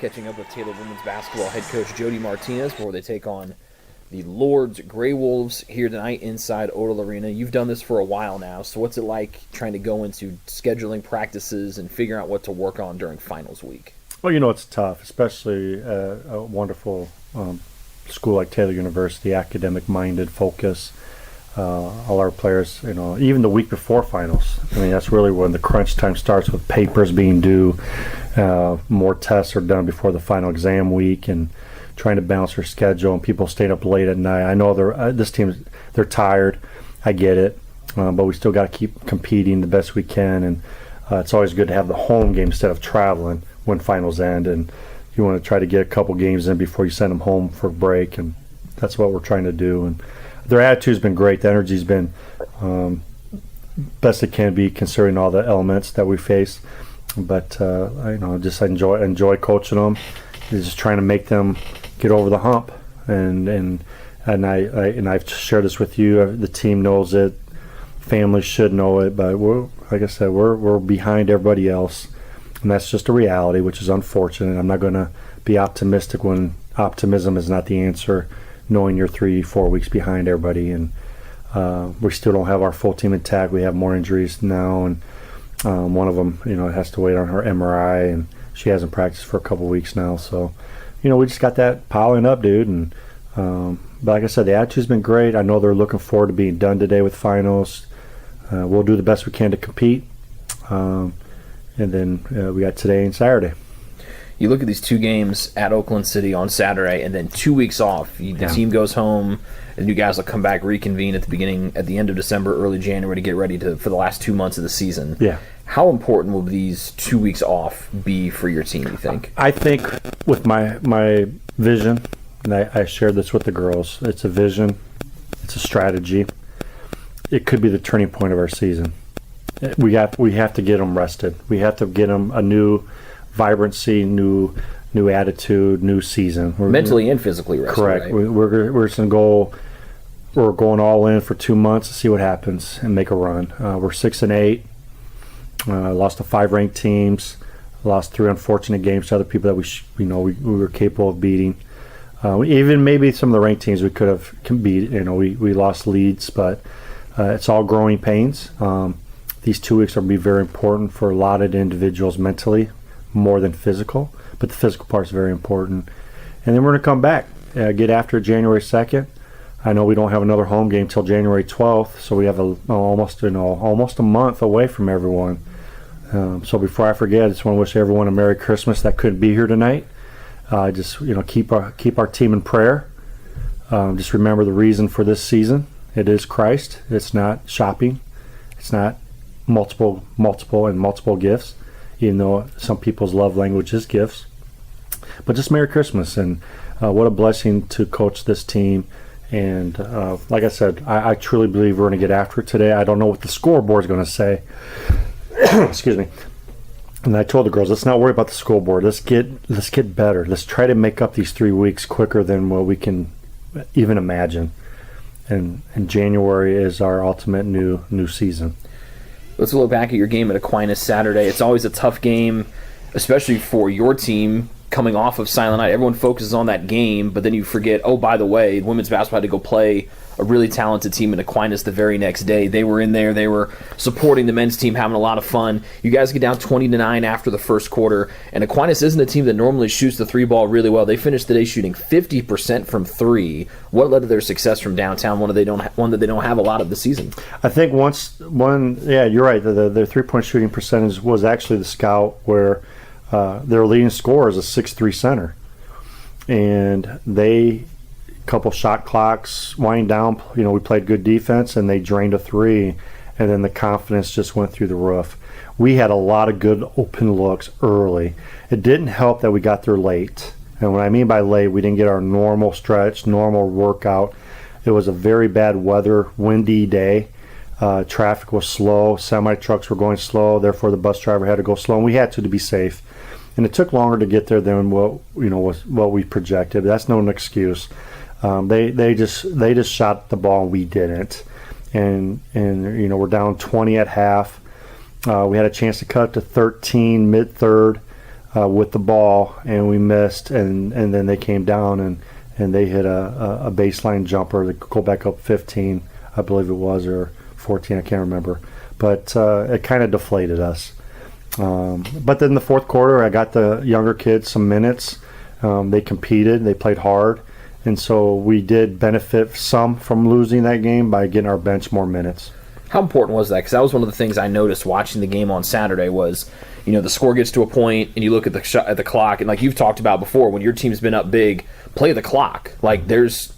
Catching up with Taylor women's basketball head coach Jody Martinez before they take on the Lourdes Grey Wolves here tonight inside Odell Arena. You've done this for a while now, so what's it like trying to go into scheduling practices and figuring out what to work on during finals week? Well, it's tough, especially a wonderful school like Taylor University, academic-minded focus. All our players, even the week before finals. I mean, that's really when the crunch time starts with papers being due. More tests are done before the final exam week, and trying to balance their schedule, and people staying up late at night. I know this team, they're tired. I get it, but we still got to keep competing the best we can, and it's always good to have the home game instead of traveling when finals end, and you want to try to get a couple games in before you send them home for break, and that's what we're trying to do. And their attitude's been great. The energy's been best it can be considering all the elements that we face. But just enjoy coaching them. Just trying to make them get over the hump. And I've shared this with you. The team knows it. Families should know it. But like I said, we're behind everybody else, and that's just a reality, which is unfortunate. I'm not going to be optimistic when optimism is not the answer. Knowing you're 3-4 weeks behind everybody, and we still don't have our full team intact. We have more injuries now, and one of them, has to wait on her MRI, and she hasn't practiced for a couple weeks now. So, we just got that piling up, dude. And but like I said, the attitude's been great. I know they're looking forward to being done today with finals. We'll do the best we can to compete, and then we got today and Saturday. You look at these 2 games at Oakland City on Saturday, and then 2 weeks off. The team goes home, and you guys will come back, reconvene at the end of December, early January to get ready for the last 2 months of the season. Yeah. How important will these 2 weeks off be for your team, you think? I think with my vision, and I shared this with the girls, it's a vision, it's a strategy. It could be the turning point of our season. We have to get them rested. We have to get them a new vibrancy, new attitude, new season. Mentally and physically rested. Correct. Right? We're just going all in for 2 months to see what happens and make a run. We're 6-8. Lost to 5 ranked teams. Lost 3 unfortunate games to other people that we were capable of beating. Even maybe some of the ranked teams we could have beat. We lost leads, but it's all growing pains. These 2 weeks are going to be very important for a lot of individuals mentally, more than physical, but the physical part is very important. And then we're going to come back, get after January 2nd. I know we don't have another home game till January 12th, so we have almost a month away from everyone. So before I forget, I just want to wish everyone a Merry Christmas that couldn't be here tonight. Just keep our team in prayer. Just remember the reason for this season. It is Christ. It's not shopping. It's not multiple gifts, even though some people's love language is gifts. But just Merry Christmas, and what a blessing to coach this team. And like I said, I truly believe we're going to get after it today. I don't know what the scoreboard is going to say. Excuse me. And I told the girls, let's not worry about the scoreboard. Let's get better. Let's try to make up these 3 weeks quicker than what we can even imagine. And January is our ultimate new season. Let's look back at your game at Aquinas Saturday. It's always a tough game, especially for your team coming off of Silent Night. Everyone focuses on that game, but then you forget, oh, by the way, women's basketball had to go play a really talented team in Aquinas the very next day. They were in there. They were supporting the men's team, having a lot of fun. You guys get down 20-9 after the first quarter, and Aquinas isn't a team that normally shoots the 3 ball really well. They finished the day shooting 50% from 3. What led to their success from downtown, one that they don't have a lot of the season? I think you're right. Their 3-point shooting percentage was actually the scout where their leading scorer is a 6'3" center. And they couple shot clocks wind down, we played good defense and they drained a 3, and then the confidence just went through the roof. We had a lot of good open looks early. It didn't help that we got there late, and what I mean by late, we didn't get our normal stretch, normal workout. It was a very bad weather, windy day. Traffic was slow, semi trucks were going slow, therefore the bus driver had to go slow, and we had to be safe. And it took longer to get there than what we projected. That's no excuse. They just shot the ball and we didn't, and we're down 20 at half. We had a chance to cut to 13 mid third with the ball, and we missed, and then they came down and they hit a baseline jumper to go back up 15, I believe it was, or 14, I can't remember, but it kind of deflated us. But then the fourth quarter, I got the younger kids some minutes. They competed, they played hard. And so we did benefit some from losing that game by getting our bench more minutes. How important was that? Because that was one of the things I noticed watching the game on Saturday was the score gets to a point and you look at the clock, and like you've talked about before, when your team's been up big, play the clock. Like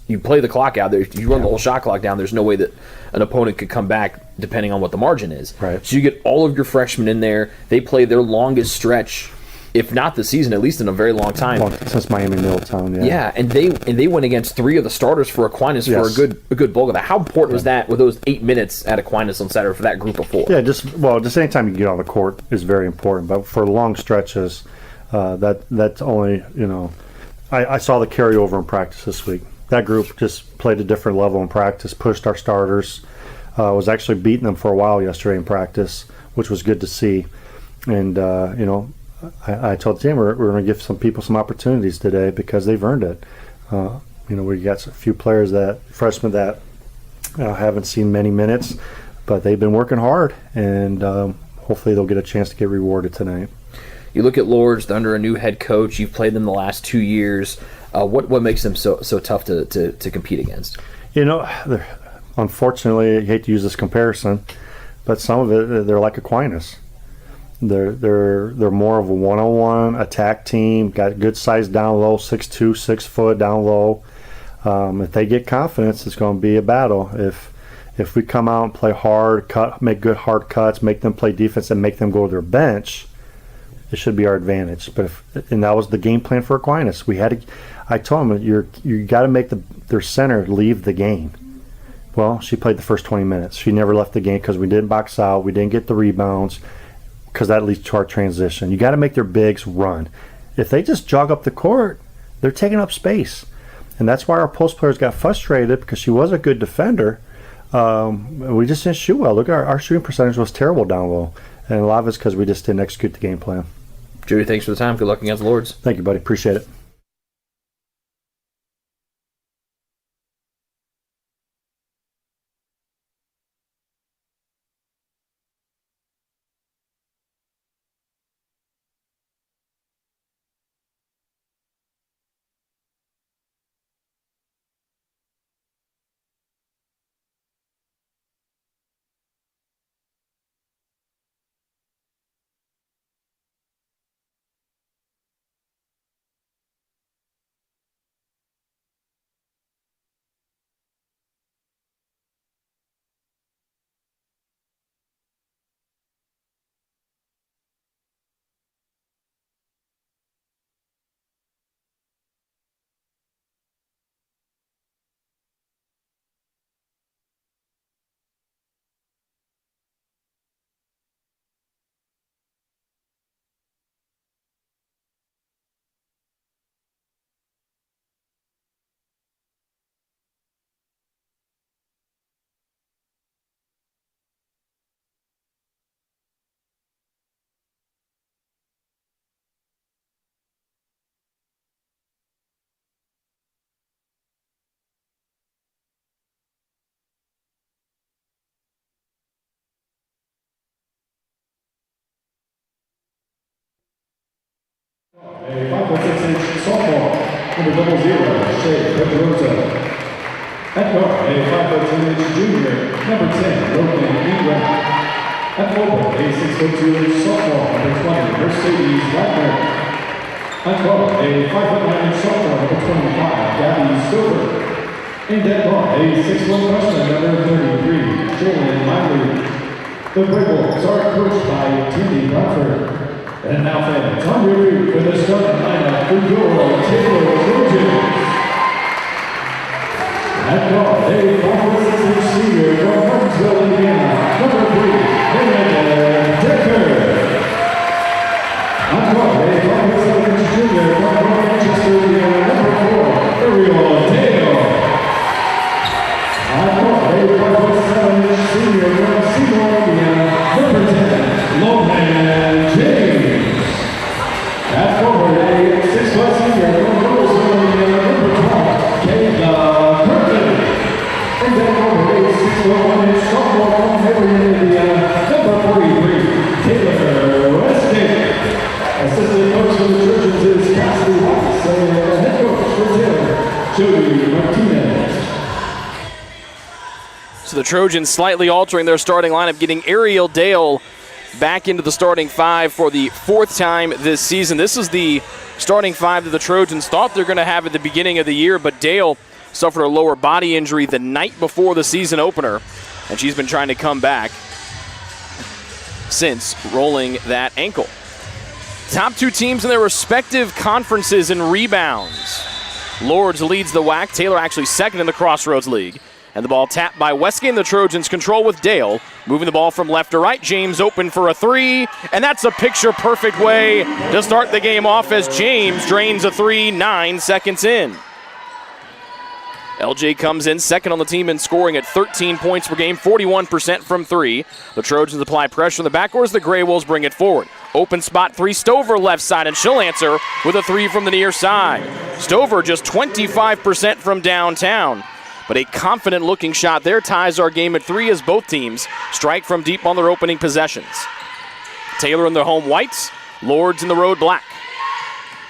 you play the clock out there, you run the whole shot clock down. There's no way that an opponent could come back depending on what the margin is. Right. So you get all of your freshmen in there. They play their longest stretch, if not the season, at least in a very long time. Since Miami Middletown, yeah. Yeah, and they went against 3 of the starters for Aquinas for a good bulk of that. How important was that with those 8 minutes at Aquinas on Saturday for that group of 4? Yeah, just anytime you get on the court is very important. But for long stretches, that's only, I saw the carryover in practice this week. That group just played a different level in practice, pushed our starters, was actually beating them for a while yesterday in practice, which was good to see. And, I told the team we're going to give some people some opportunities today because they've earned it. We got a few freshmen that haven't seen many minutes, but they've been working hard, and hopefully they'll get a chance to get rewarded tonight. You look at Lourdes, they're under a new head coach. You've played them the last 2 years. What makes them so tough to compete against? Unfortunately, I hate to use this comparison, but some of it, they're like Aquinas. They're more of a one-on-one attack team. Got good size down low, 6'2", 6 foot down low. If they get confidence, it's going to be a battle. If we come out and play hard, make good hard cuts, make them play defense, and make them go to their bench, it should be our advantage. And that was the game plan for Aquinas. I told them you got to make their center leave the game. Well, she played the first 20 minutes. She never left the game because we didn't box out, we didn't get the rebounds, because that leads to our transition. You got to make their bigs run. If they just jog up the court, they're taking up space. And that's why our post players got frustrated, because she was a good defender. We just didn't shoot well. Look, our shooting percentage was terrible down low. And a lot of it's because we just didn't execute the game plan. Jody, thanks for the time. Good luck against Lourdes. Thank you, buddy. Appreciate it. A 5'6" sophomore, number 00, Shea Pedrosa. At guard, a 5'10" junior, number 10, Logan Ingram. At forward, a 6'2" sophomore, number 20, Mercedes Wagner. At guard, a 5'9" sophomore, number 25, Gabby Silver. And at guard, a 6'1" freshman, number 33, Jalen Lively. The Gray Wolves are coached by Timmy Bradford. And now fans, on your feet for the starting lineup for your Taylor Trojans. At guard, a 5'6" senior from Martinsville, Indiana, number 3, Lourdes Taylor. At guard, a 5'7" junior from Manchester, Indiana, number 4, Ariel Dale. At guard, a 5'7" senior from Seymour, Indiana, number 10, Lourdes James. At forward, a 6'1" senior from Roseville, Indiana, number 12, Kayla Kirkland. And then forward, a 6'1" sophomore from Marion, Indiana, number 43, Taylor Weston. Assistant coach for the Trojans is Cassidy Watts, and the head coach for Taylor, Jody Martinez. So the Trojans slightly altering their starting lineup, getting Ariel Dale back into the starting five for the fourth time this season. This is the starting five that the Trojans thought they're going to have at the beginning of the year, but Dale suffered a lower body injury the night before the season opener, and she's been trying to come back since rolling that ankle. Top two teams in their respective conferences in rebounds. Lourdes leads the WAC. Taylor actually second in the Crossroads League. And the ball tapped by Westgate, and the Trojans control with Dale. Moving the ball from left to right. James open for a three, and that's a picture-perfect way to start the game off as James drains a three 9 seconds in. LJ comes in second on the team in scoring at 13 points per game, 41% from three. The Trojans apply pressure in the backcourt as the Grey Wolves bring it forward. Open spot three, Stover left side, and she'll answer with a three from the near side. Stover just 25% from downtown. But a confident-looking shot there ties our game at three as both teams strike from deep on their opening possessions. Taylor in the home whites, Lourdes in the road black.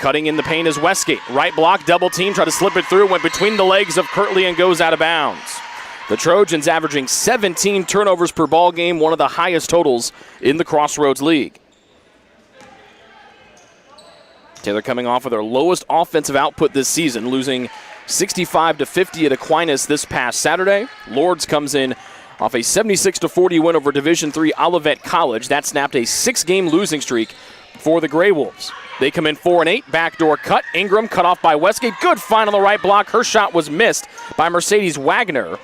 Cutting in the paint is Westgate. Right block, double team, try to slip it through, went between the legs of Kirtley and goes out of bounds. The Trojans averaging 17 turnovers per ball game, one of the highest totals in the Crossroads League. Taylor coming off of their lowest offensive output this season, losing 65-50 at Aquinas this past Saturday. Lourdes comes in off a 76-40 win over Division III Olivet College. That snapped a 6-game losing streak for the Grey Wolves. They come in 4-8, backdoor cut. Ingram cut off by Westgate. Good find on the right block. Her shot was missed by Mercedes Wagner,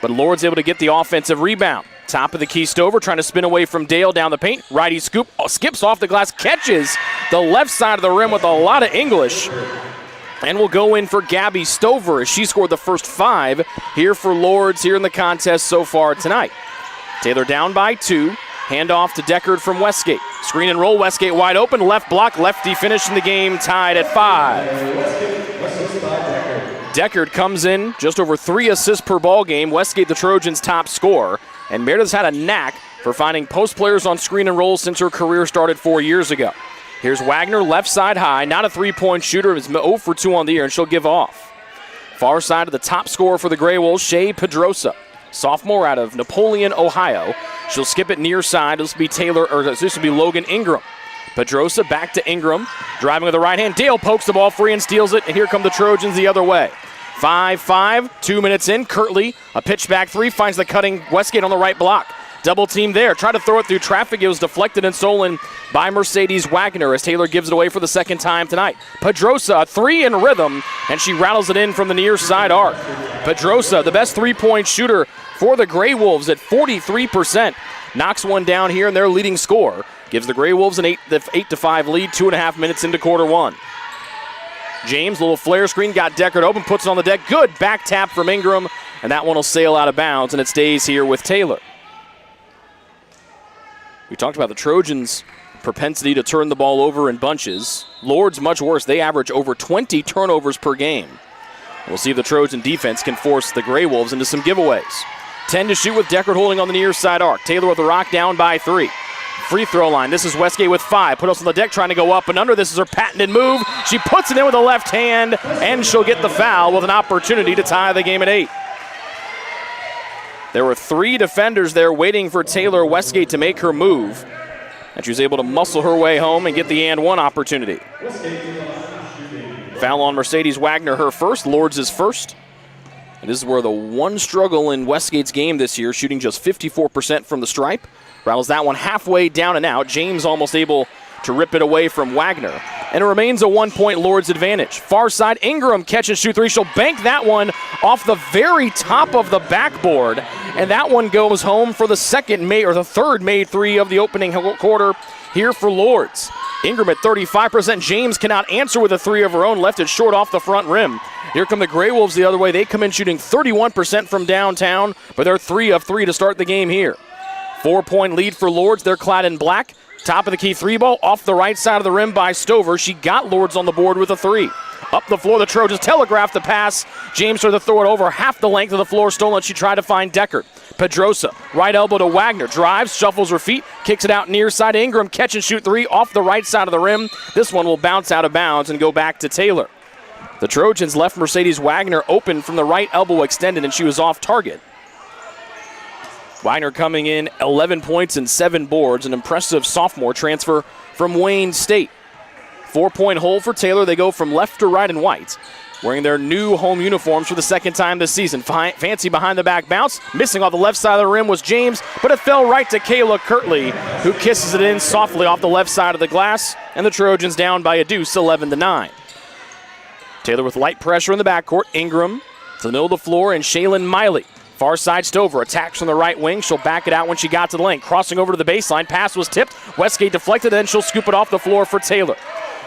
but Lourdes able to get the offensive rebound. Top of the key, Stover trying to spin away from Dale down the paint. Righty scoop, skips off the glass, catches the left side of the rim with a lot of English. And will go in for Gabby Stover as she scored the first 5 here for Lourdes here in the contest so far tonight. Taylor down by 2. Handoff to Deckard from Westgate. Screen and roll, Westgate wide open. Left block, lefty finishing the game tied at 5. Deckard comes in just over 3 assists per ball game. Westgate the Trojans' top scorer. And Meredith's had a knack for finding post players on screen and roll since her career started 4 years ago. Here's Wagner, left side high, not a three-point shooter, is 0 for 2 on the year, and she'll give off. Far side of the top scorer for the Grey Wolves, Shea Pedrosa, sophomore out of Napoleon, Ohio. She'll skip it near side. This will be Logan Ingram. Pedrosa back to Ingram, driving with the right hand. Dale pokes the ball free and steals it, and here come the Trojans the other way. 5-5, 2 minutes in. Kirtley, a pitch back three, finds the cutting Westgate on the right block. Double team there. Tried to throw it through traffic. It was deflected and stolen by Mercedes Wagner as Taylor gives it away for the second time tonight. Pedrosa, a three in rhythm, and she rattles it in from the near side arc. Pedrosa, the best three-point shooter for the Grey Wolves at 43%. Knocks one down here, and their leading scorer gives the Grey Wolves an 8-5 lead, 2.5 minutes into quarter one. James, little flare screen, got Deckard open, puts it on the deck. Good back tap from Ingram, and that one will sail out of bounds, and it stays here with Taylor. We talked about the Trojans' propensity to turn the ball over in bunches. Lourdes much worse. They average over 20 turnovers per game. We'll see if the Trojan defense can force the Grey Wolves into some giveaways. 10 to shoot with Deckard holding on the near side arc. Taylor with the rock down by 3. Free throw line. This is Westgate with 5. Put us on the deck trying to go up and under. This is her patented move. She puts it in with the left hand, and she'll get the foul with an opportunity to tie the game at 8. There were 3 defenders there waiting for Taylor Westgate to make her move, and she was able to muscle her way home and get the and one opportunity. Foul on Mercedes Wagner, her first. Lourdes is first. And this is where the one struggle in Westgate's game this year, shooting just 54% from the stripe. Rattles that one halfway down and out. James almost able to rip it away from Wagner. And it remains a 1-point Lourdes advantage. Far side, Ingram catch and shoot 3. She'll bank that one off the very top of the backboard. And that one goes home for the third made 3 of the opening quarter here for Lourdes. Ingram at 35%. James cannot answer with a 3 of her own. Left it short off the front rim. Here come the Grey Wolves the other way. They come in shooting 31% from downtown, but they're 3 of 3 to start the game here. 4-point lead for Lourdes. They're clad in black. Top of the key 3 ball off the right side of the rim by Stover. She got Lourdes on the board with a 3. Up the floor, the Trojans telegraphed the pass. James tried to throw it over half the length of the floor, stolen. She tried to find Deckard. Pedrosa, right elbow to Wagner. Drives, shuffles her feet, kicks it out near side. Ingram, catch and shoot 3 off the right side of the rim. This one will bounce out of bounds and go back to Taylor. The Trojans left Mercedes Wagner open from the right elbow extended, and she was off target. Wagner coming in 11 points and 7 boards, an impressive sophomore transfer from Wayne State. 4-point hole for Taylor. They go from left to right in white, wearing their new home uniforms for the second time this season. Fancy behind the back bounce. Missing off the left side of the rim was James, but it fell right to Kayla Kirtley, who kisses it in softly off the left side of the glass, and the Trojans down by a deuce, 11-9. Taylor with light pressure in the backcourt. Ingram to the middle of the floor, and Shaylin Miley. Far side Stover attacks from the right wing. She'll back it out when she got to the lane. Crossing over to the baseline. Pass was tipped. Westgate deflected, and she'll scoop it off the floor for Taylor.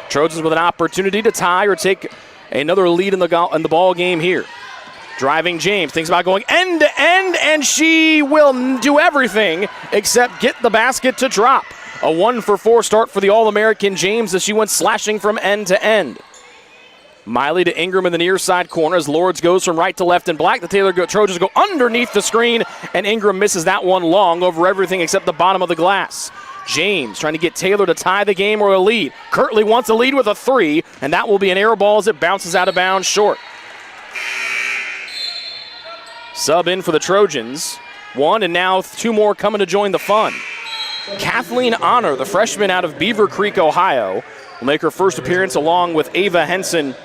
Trojans with an opportunity to tie or take another lead in the ball game here. Driving James. Thinks about going end to end, and she will do everything except get the basket to drop. A 1-for-4 start for the All-American James as she went slashing from end to end. Miley to Ingram in the near side corner as Lourdes goes from right to left in black. The Trojans go underneath the screen, and Ingram misses that one long over everything except the bottom of the glass. James trying to get Taylor to tie the game or a lead. Kirtley wants a lead with a 3, and that will be an air ball as it bounces out of bounds short. Sub in for the Trojans. 1, and now 2 more coming to join the fun. Kathleen Honor, the freshman out of Beaver Creek, Ohio, will make her first appearance along with Ava Henson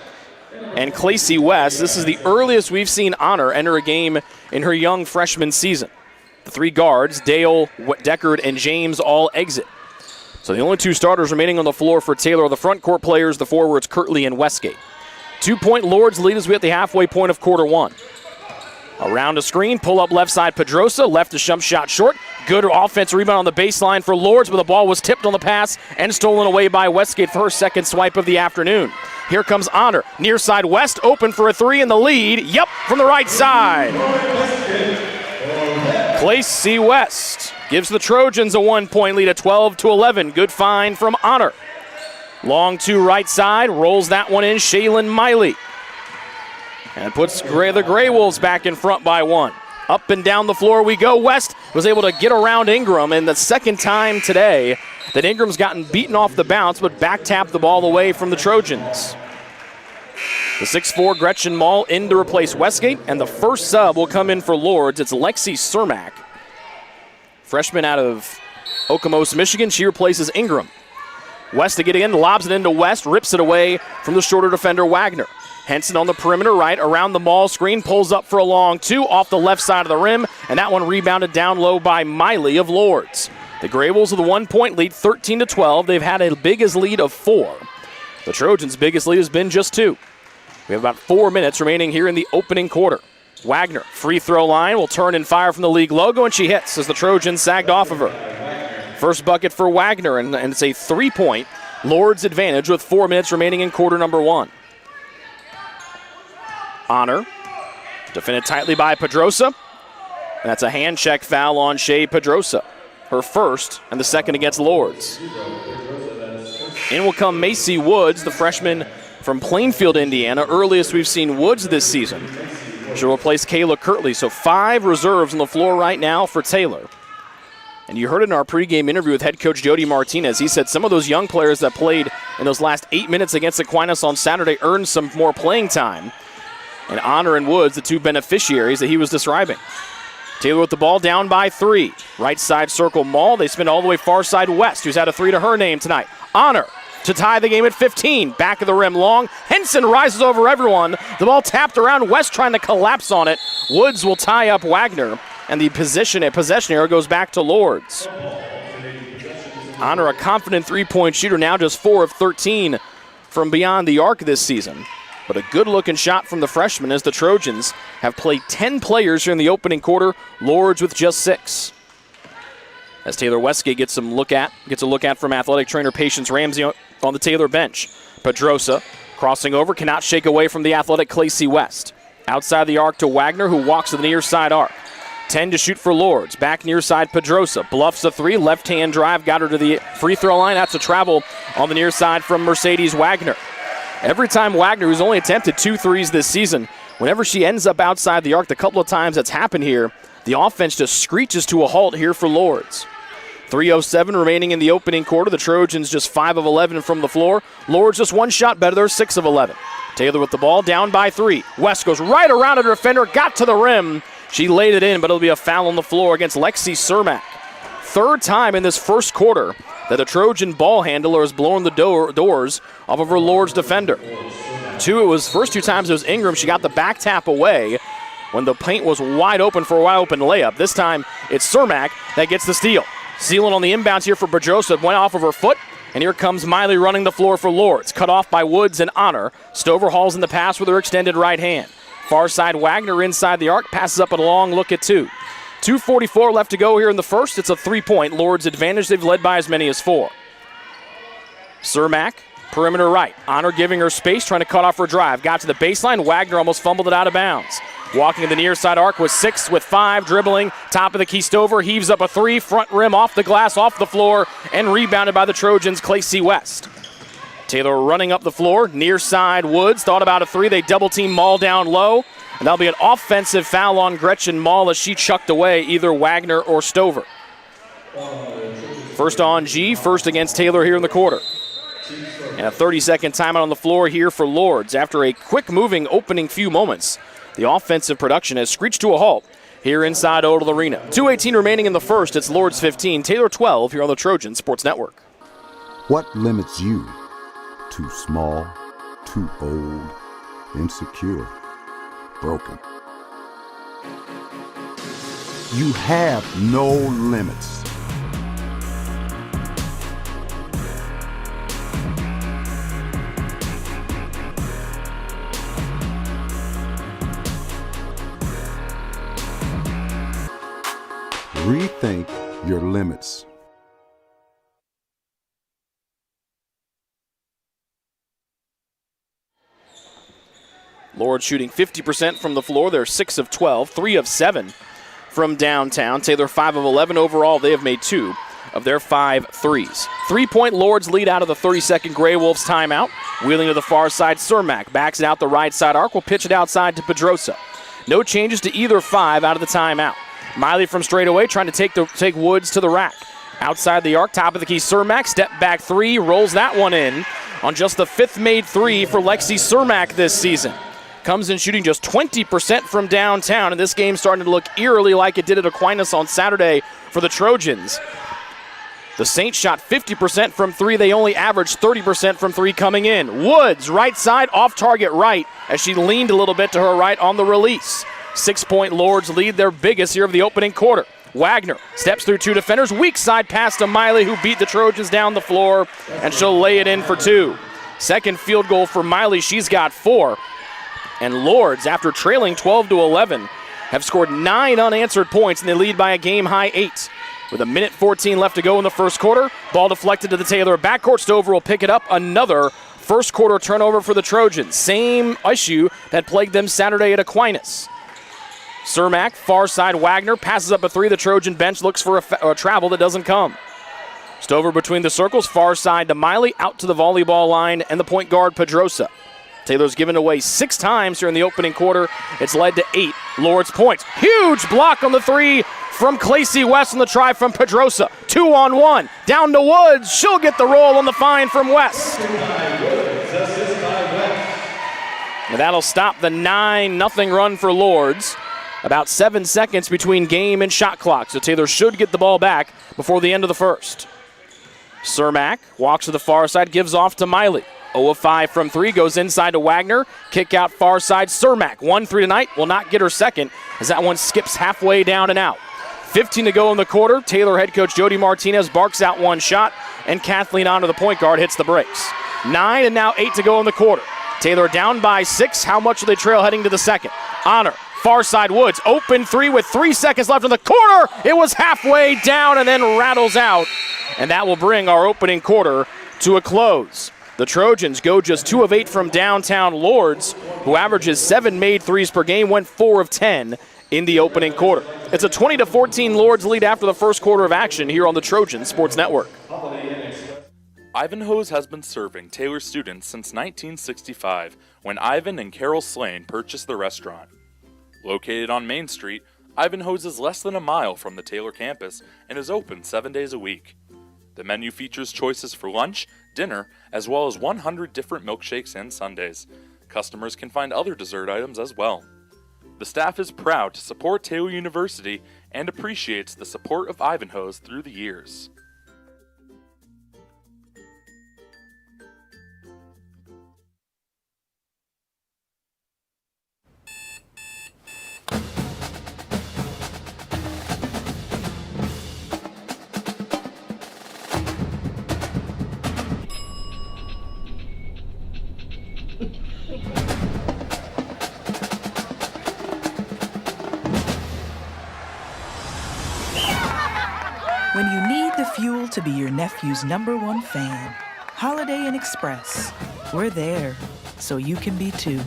and Clacy West. This is the earliest we've seen Honor enter a game in her young freshman season. The 3 guards, Dale, Deckard, and James, all exit. So the only 2 starters remaining on the floor for Taylor are the front court players, the forwards Kirtley and Westgate. 2-point Lourdes lead as we at the halfway point of quarter 1. Around a screen, pull up left side Pedrosa, left to jump shot short. Good offensive rebound on the baseline for Lourdes, but the ball was tipped on the pass and stolen away by Westgate for her second swipe of the afternoon. Here comes Honor, near side West, open for a 3 in the lead. Yep, from the right side. Clacy West gives the Trojans a 1-point lead at 12-11. Good find from Honor. Long to right side, rolls that one in, Shaylin Miley. And puts the Grey Wolves back in front by 1. Up and down the floor we go. West was able to get around Ingram, and the second time today that Ingram's gotten beaten off the bounce, but back-tapped the ball away from the Trojans. The 6'4" Gretchen Mall in to replace Westgate, and the first sub will come in for Lourdes. It's Lexi Cermak, freshman out of Okemos, Michigan. She replaces Ingram. West to get in, lobs it into West, rips it away from the shorter defender Wagner. Henson on the perimeter right, around the Mall screen, pulls up for a long 2 off the left side of the rim, and that one rebounded down low by Miley of Lourdes. The Grey Wolves with a 1-point lead, 13-12. They've had a biggest lead of 4. The Trojans' biggest lead has been just 2. We have about 4 minutes remaining here in the opening quarter. Wagner, free throw line, will turn and fire from the league logo, and she hits as the Trojans sagged off of her. First bucket for Wagner, and it's a 3-point Lourdes advantage with 4 minutes remaining in quarter number 1. Honor, defended tightly by Pedrosa, and that's a hand check foul on Shea Pedrosa. Her first, and the second against Lourdes. In will come Macy Woods, the freshman from Plainfield, Indiana. Earliest we've seen Woods this season. She'll replace Kayla Kirtley, so 5 reserves on the floor right now for Taylor. And you heard it in our pregame interview with head coach Jody Martinez. He said some of those young players that played in those last 8 minutes against Aquinas on Saturday earned some more playing time. And Honor and Woods, the 2 beneficiaries that he was describing. Taylor with the ball down by 3. Right side circle Mall. They spin all the way far side West, who's had a 3 to her name tonight. Honor to tie the game at 15. Back of the rim long. Henson rises over everyone. The ball tapped around. West trying to collapse on it. Woods will tie up Wagner. And the possession arrow goes back to Lourdes. Honor, a confident 3-point shooter, now just 4 of 13 from beyond the arc this season. But a good-looking shot from the freshman as the Trojans have played 10 players here in the opening quarter. Lourdes with just 6. As Taylor Westgate gets a look at from athletic trainer Patience Ramsey on the Taylor bench. Pedrosa crossing over, cannot shake away from the athletic Clacy West. Outside the arc to Wagner, who walks to the near side arc. 10 to shoot for Lourdes. Back near side Pedrosa. Bluffs a 3, left-hand drive, got her to the free throw line. That's a travel on the near side from Mercedes Wagner. Every time Wagner, who's only attempted 2 threes this season, whenever she ends up outside the arc, the couple of times that's happened here, the offense just screeches to a halt here for Lourdes. 3:07 remaining in the opening quarter. The Trojans just 5 of 11 from the floor. Lourdes just 1 shot better. They're 6 of 11. Taylor with the ball, down by 3. West goes right around a defender, got to the rim, She laid it in, but it'll be a foul on the floor against Lexi Cermak. Third time in this first quarter that a Trojan ball handler has blown the doors off of her Lourdes defender. First two times it was Ingram. She got the back tap away when the paint was wide open for a wide open layup. This time it's Cermak that gets the steal. Sealing on the inbounds here for Pedrosa, went off of her foot, and here comes Miley running the floor for Lourdes. Cut off by Woods and Honor. Stover hauls in the pass with her extended right hand. Far side Wagner inside the arc, passes up a long look at two. 2:44 left to go here in the first. It's a 3-point Lourdes advantage. They've led by as many as 4. Cermak, perimeter right. Honor giving her space, trying to cut off her drive. Got to the baseline. Wagner almost fumbled it out of bounds. Walking to the near side arc with 6 with 5, dribbling. Top of the key, Stover heaves up a 3, front rim off the glass, off the floor, and rebounded by the Trojans, Clacy West. Taylor running up the floor, near side Woods, thought about a 3. They double team Maul down low. And that'll be an offensive foul on Gretchen Maul as she chucked away either Wagner or Stover. First on G, first against Taylor here in the quarter. And a 30-second timeout on the floor here for Lourdes. After a quick-moving opening few moments, the offensive production has screeched to a halt here inside Odell Arena. 2:18 remaining in the first. It's Lourdes 15, Taylor 12 here on the Trojan Sports Network. What limits you? Too small, too old, insecure, broken. You have no limits. Rethink your limits. Lourdes shooting 50% from the floor. They're 6 of 12, 3 of 7 from downtown. Taylor 5 of 11 overall. They have made 2 of their 5 threes. 3-point Lourdes lead out of the 32nd Grey Wolves timeout. Wheeling to the far side, Cermak backs it out the right side arc. Will pitch it outside to Pedrosa. No changes to either 5 out of the timeout. Miley from straightaway trying to take Woods to the rack. Outside the arc, top of the key, Cermak, step back 3, rolls that one in on just the 5th made 3 for Lexi Cermak this season. Comes in shooting just 20% from downtown, and this game's starting to look eerily like it did at Aquinas on Saturday for the Trojans. The Saints shot 50% from 3. They only averaged 30% from 3 coming in. Woods, right side, off target right, as she leaned a little bit to her right on the release. 6-point Lourdes lead, their biggest here of the opening quarter. Wagner steps through 2 defenders. Weak side pass to Miley, who beat the Trojans down the floor, and she'll lay it in for 2. Second field goal for Miley. She's got 4. And Lourdes, after trailing 12-11, have scored 9 unanswered points, and they lead by a game-high 8. With a minute 14 left to go in the first quarter, ball deflected to the Taylor backcourt. Stover will pick it up. Another first quarter turnover for the Trojans. Same issue that plagued them Saturday at Aquinas. Cermak, far side Wagner, passes up a 3. The Trojan bench looks for a travel that doesn't come. Stover between the circles, far side to Miley, out to the volleyball line, and the point guard Pedrosa. Taylor's given away 6 times here in the opening quarter. It's led to 8 Lourdes points. Huge block on the 3 from Clacy West on the try from Pedrosa. 2-on-1, down to Woods. She'll get the roll on the find from West. And that'll stop the 9-0 run for Lourdes. About 7 seconds between game and shot clock, so Taylor should get the ball back before the end of the first. Cermak walks to the far side, gives off to Miley. 0 of 5 from 3, goes inside to Wagner. Kick out far side, Cermak. 1-3 tonight, will not get her second as that one skips halfway down and out. 15 to go in the quarter. Taylor head coach Jody Martinez barks out 1 shot, and Kathleen Honor, the point guard, hits the brakes. 9 and now 8 to go in the quarter. Taylor down by 6. How much will they trail heading to the second? Honor. Far side Woods, open 3 with 3 seconds left in the quarter. It was halfway down and then rattles out. And that will bring our opening quarter to a close. The Trojans go just 2 of 8 from downtown. Lourdes, who averages 7 made threes per game, went 4 of 10 in the opening quarter. It's a 20-14 Lourdes lead after the first quarter of action here on the Trojan Sports Network. Ivanhoe's has been serving Taylor students since 1965, when Ivan and Carol Slane purchased the restaurant. Located on Main Street, Ivanhoe's is less than a mile from the Taylor campus and is open 7 days a week. The menu features choices for lunch, dinner, as well as 100 different milkshakes and sundaes. Customers can find other dessert items as well. The staff is proud to support Taylor University and appreciates the support of Ivanhoe's through the years. When you need the fuel to be your nephew's #1 fan, Holiday Inn Express. We're there, so you can be too.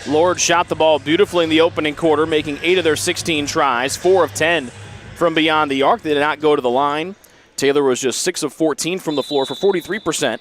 Lourdes shot the ball beautifully in the opening quarter, making 8 of their 16 tries, 4 of 10 from beyond the arc. They did not go to the line. Taylor was just 6 of 14 from the floor for 43%.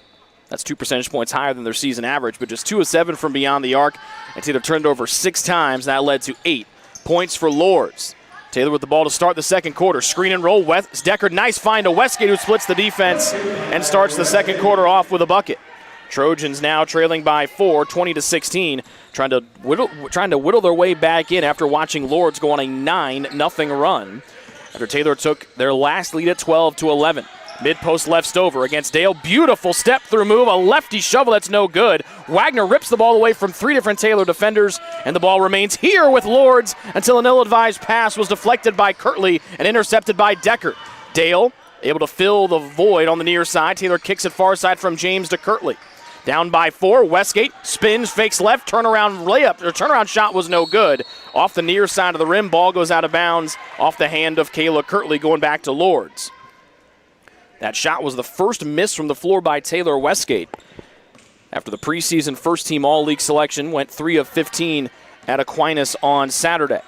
That's 2 percentage points higher than their season average, but just 2 of 7 from beyond the arc. And Taylor turned it over 6 times. That led to 8 points for Lourdes. Taylor with the ball to start the second quarter. Screen and roll. Deckard, nice find to Westgate, who splits the defense and starts the second quarter off with a bucket. Trojans now trailing by 4, 20-16, trying to whittle their way back in after watching Lourdes go on a 9-0 run after Taylor took their last lead at 12-11. Mid-post left Stover against Dale. Beautiful step-through move, a lefty shovel that's no good. Wagner rips the ball away from 3 different Taylor defenders, and the ball remains here with Lourdes until an ill-advised pass was deflected by Kirtley and intercepted by Deckard. Dale able to fill the void on the near side. Taylor kicks it far side from James to Kirtley. Down by 4, Westgate spins, fakes left, turnaround layup. Their turnaround shot was no good. Off the near side of the rim, ball goes out of bounds off the hand of Kayla Kirtley, going back to Lourdes. That shot was the first miss from the floor by Taylor Westgate. After the preseason first-team All-League selection, went 3 of 15 at Aquinas on Saturday.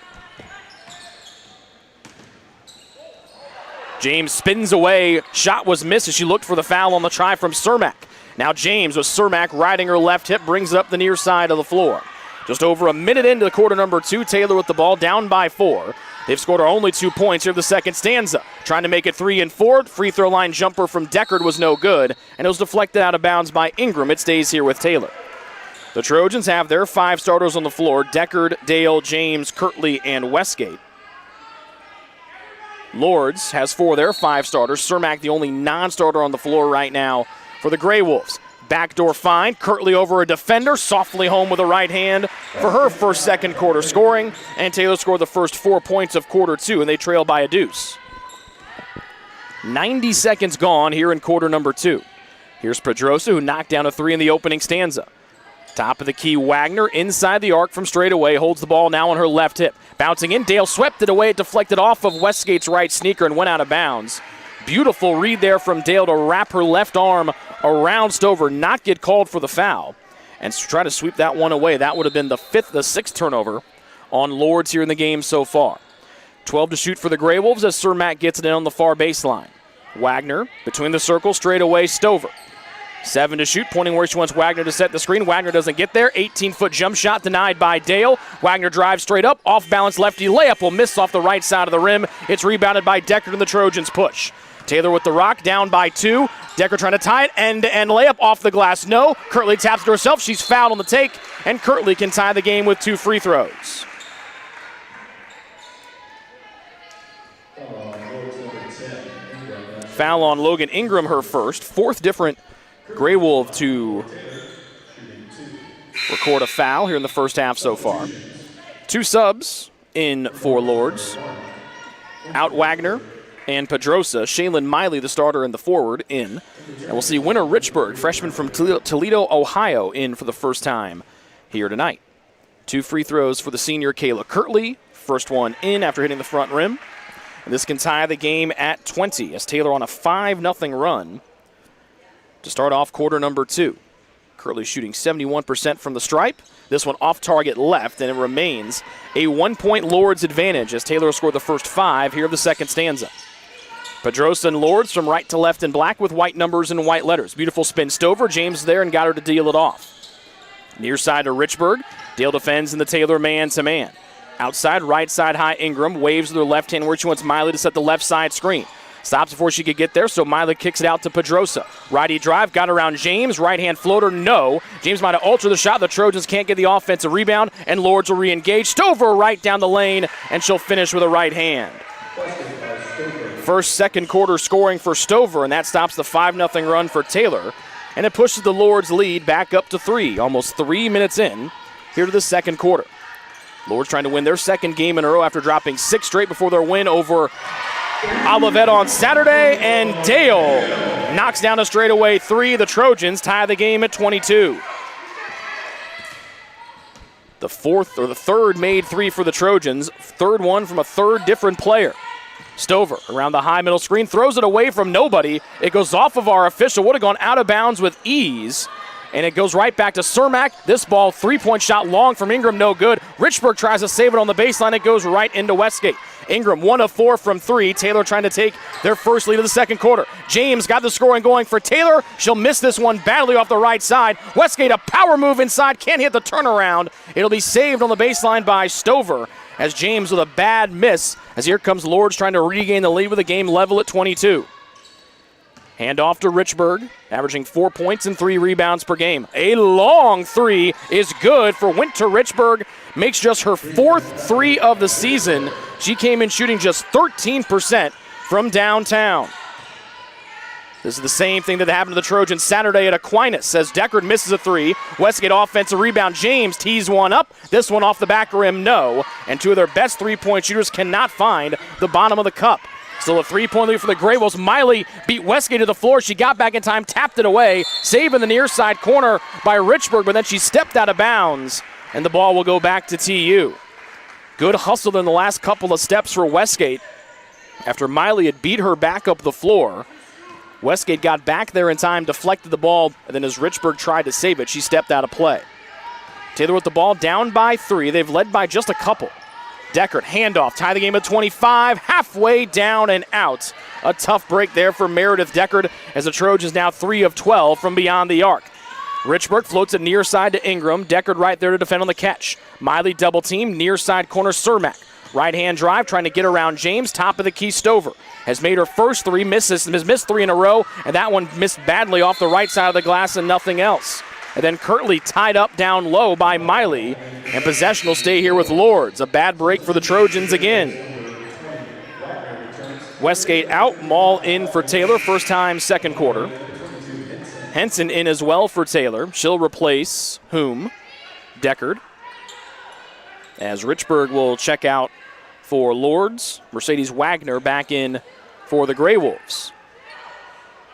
James spins away. Shot was missed as she looked for the foul on the try from Cermak. Now James with Cermak riding her left hip brings it up the near side of the floor. Just over a minute into the quarter number 2, Taylor with the ball down by 4. They've scored only 2 points here the second stanza. Trying to make it 3 and 4. Free throw line jumper from Deckard was no good, and it was deflected out of bounds by Ingram. It stays here with Taylor. The Trojans have their 5 starters on the floor: Deckard, Dale, James, Kirtley, and Westgate. Lourdes has 4 of their 5 starters. Cermak the only non-starter on the floor right now for the Grey Wolves. Backdoor find. Kirtley over a defender. Softly home with a right hand for her first second quarter scoring. And Taylor scored the first 4 points of quarter 2, and they trail by a deuce. 90 seconds gone here in quarter number 2. Here's Pedrosa, who knocked down a 3 in the opening stanza. Top of the key, Wagner inside the arc from straight away. Holds the ball now on her left hip. Bouncing in, Dale swept it away. It deflected off of Westgate's right sneaker and went out of bounds. Beautiful read there from Dale to wrap her left arm around Stover, not get called for the foul, and try to sweep that one away. That would have been the 6th turnover on Lourdes here in the game so far. 12 to shoot for the Grey Wolves as Cermak gets it in on the far baseline. Wagner between the circles, straight away, Stover. 7 to shoot, pointing where she wants Wagner to set the screen. Wagner doesn't get there. 18-foot jump shot denied by Dale. Wagner drives straight up, off-balance lefty layup will miss off the right side of the rim. It's rebounded by Deckard and the Trojans push. Taylor with the rock, down by 2. Deckard trying to tie it, end-to-end layup off the glass. No, Kirtley taps to herself. She's fouled on the take, and Kirtley can tie the game with 2 free throws. Foul on Logan Ingram, her first. 4th different Grey Wolf to record a foul here in the first half so far. 2 subs in for Lourdes. Out Wagner and Pedrosa. Shaylin Miley, the starter and the forward, in. And we'll see Winter Richburg, freshman from Toledo, Ohio, in for the first time here tonight. 2 free throws for the senior Kayla Kirtley. First one in after hitting the front rim. And this can tie the game at 20 as Taylor on a 5-0 run to start off quarter number 2. Kirtley shooting 71% from the stripe. This one off target left, and it remains a 1-point Lourdes advantage as Taylor scored the first 5 here of the second stanza. Pedrosa and Lourdes from right to left in black with white numbers and white letters. Beautiful spin Stover. James there and got her to deal it off. Near side to Richburg. Dale defends in the Taylor man-to-man. Outside, right side high, Ingram waves with her left hand where she wants Miley to set the left side screen. Stops before she could get there, so Miley kicks it out to Pedrosa. Righty drive, got around James. Right-hand floater, no. James might have altered the shot. The Trojans can't get the offensive rebound, and Lourdes will re-engage. Stover right down the lane, and she'll finish with a right hand. First, second quarter scoring for Stover, and that stops the 5-0 run for Taylor. And it pushes the Lourdes lead back up to 3, almost 3 minutes in here to the second quarter. Lourdes trying to win their second game in a row after dropping 6 straight before their win over Olivet on Saturday, and Dale knocks down a straightaway 3. The Trojans tie the game at 22. The third made 3 for the Trojans, third one from a third different player. Stover around the high middle screen, throws it away from nobody. It goes off of our official, would have gone out of bounds with ease. And it goes right back to Cermak. This ball, 3-point shot long from Ingram, no good. Richburg tries to save it on the baseline. It goes right into Westgate. Ingram, 1 of 4 from 3. Taylor trying to take their first lead of the second quarter. James got the scoring going for Taylor. She'll miss this one badly off the right side. Westgate, a power move inside. Can't hit the turnaround. It'll be saved on the baseline by Stover as James with a bad miss. As here comes Lourdes trying to regain the lead with a game level at 22. Hand off to Richburg, averaging 4 points and 3 rebounds per game. A long 3 is good for Winter Richburg. Makes just her 4th 3 of the season. She came in shooting just 13% from downtown. This is the same thing that happened to the Trojans Saturday at Aquinas as Deckard misses a 3. Westgate offensive rebound. James tees one up. This one off the back rim, no. And 2 of their best 3-point shooters cannot find the bottom of the cup. Still a 3-point lead for the Grey Wolves. Miley beat Westgate to the floor. She got back in time, tapped it away. Save in the near side corner by Richburg, but then she stepped out of bounds, and the ball will go back to TU. Good hustle in the last couple of steps for Westgate. After Miley had beat her back up the floor, Westgate got back there in time, deflected the ball, and then as Richburg tried to save it, she stepped out of play. Taylor with the ball, down by 3. They've led by just a couple. Deckard, handoff, tie the game at 25, halfway down and out. A tough break there for Meredith Deckard as the Trojans now 3 of 12 from beyond the arc. Richburg floats it near side to Ingram. Deckard right there to defend on the catch. Miley double team, near side corner Cermak. Right hand drive, trying to get around James. Top of the key, Stover has made her first 3, has missed 3 in a row, and that one missed badly off the right side of the glass and nothing else. And then Kirtley tied up down low by Miley, and possession will stay here with Lourdes. A bad break for the Trojans again. Westgate out, Maul in for Taylor, first time second quarter. Henson in as well for Taylor. She'll replace whom? Deckard. As Richburg will check out for Lourdes. Mercedes Wagner back in for the Grey Wolves.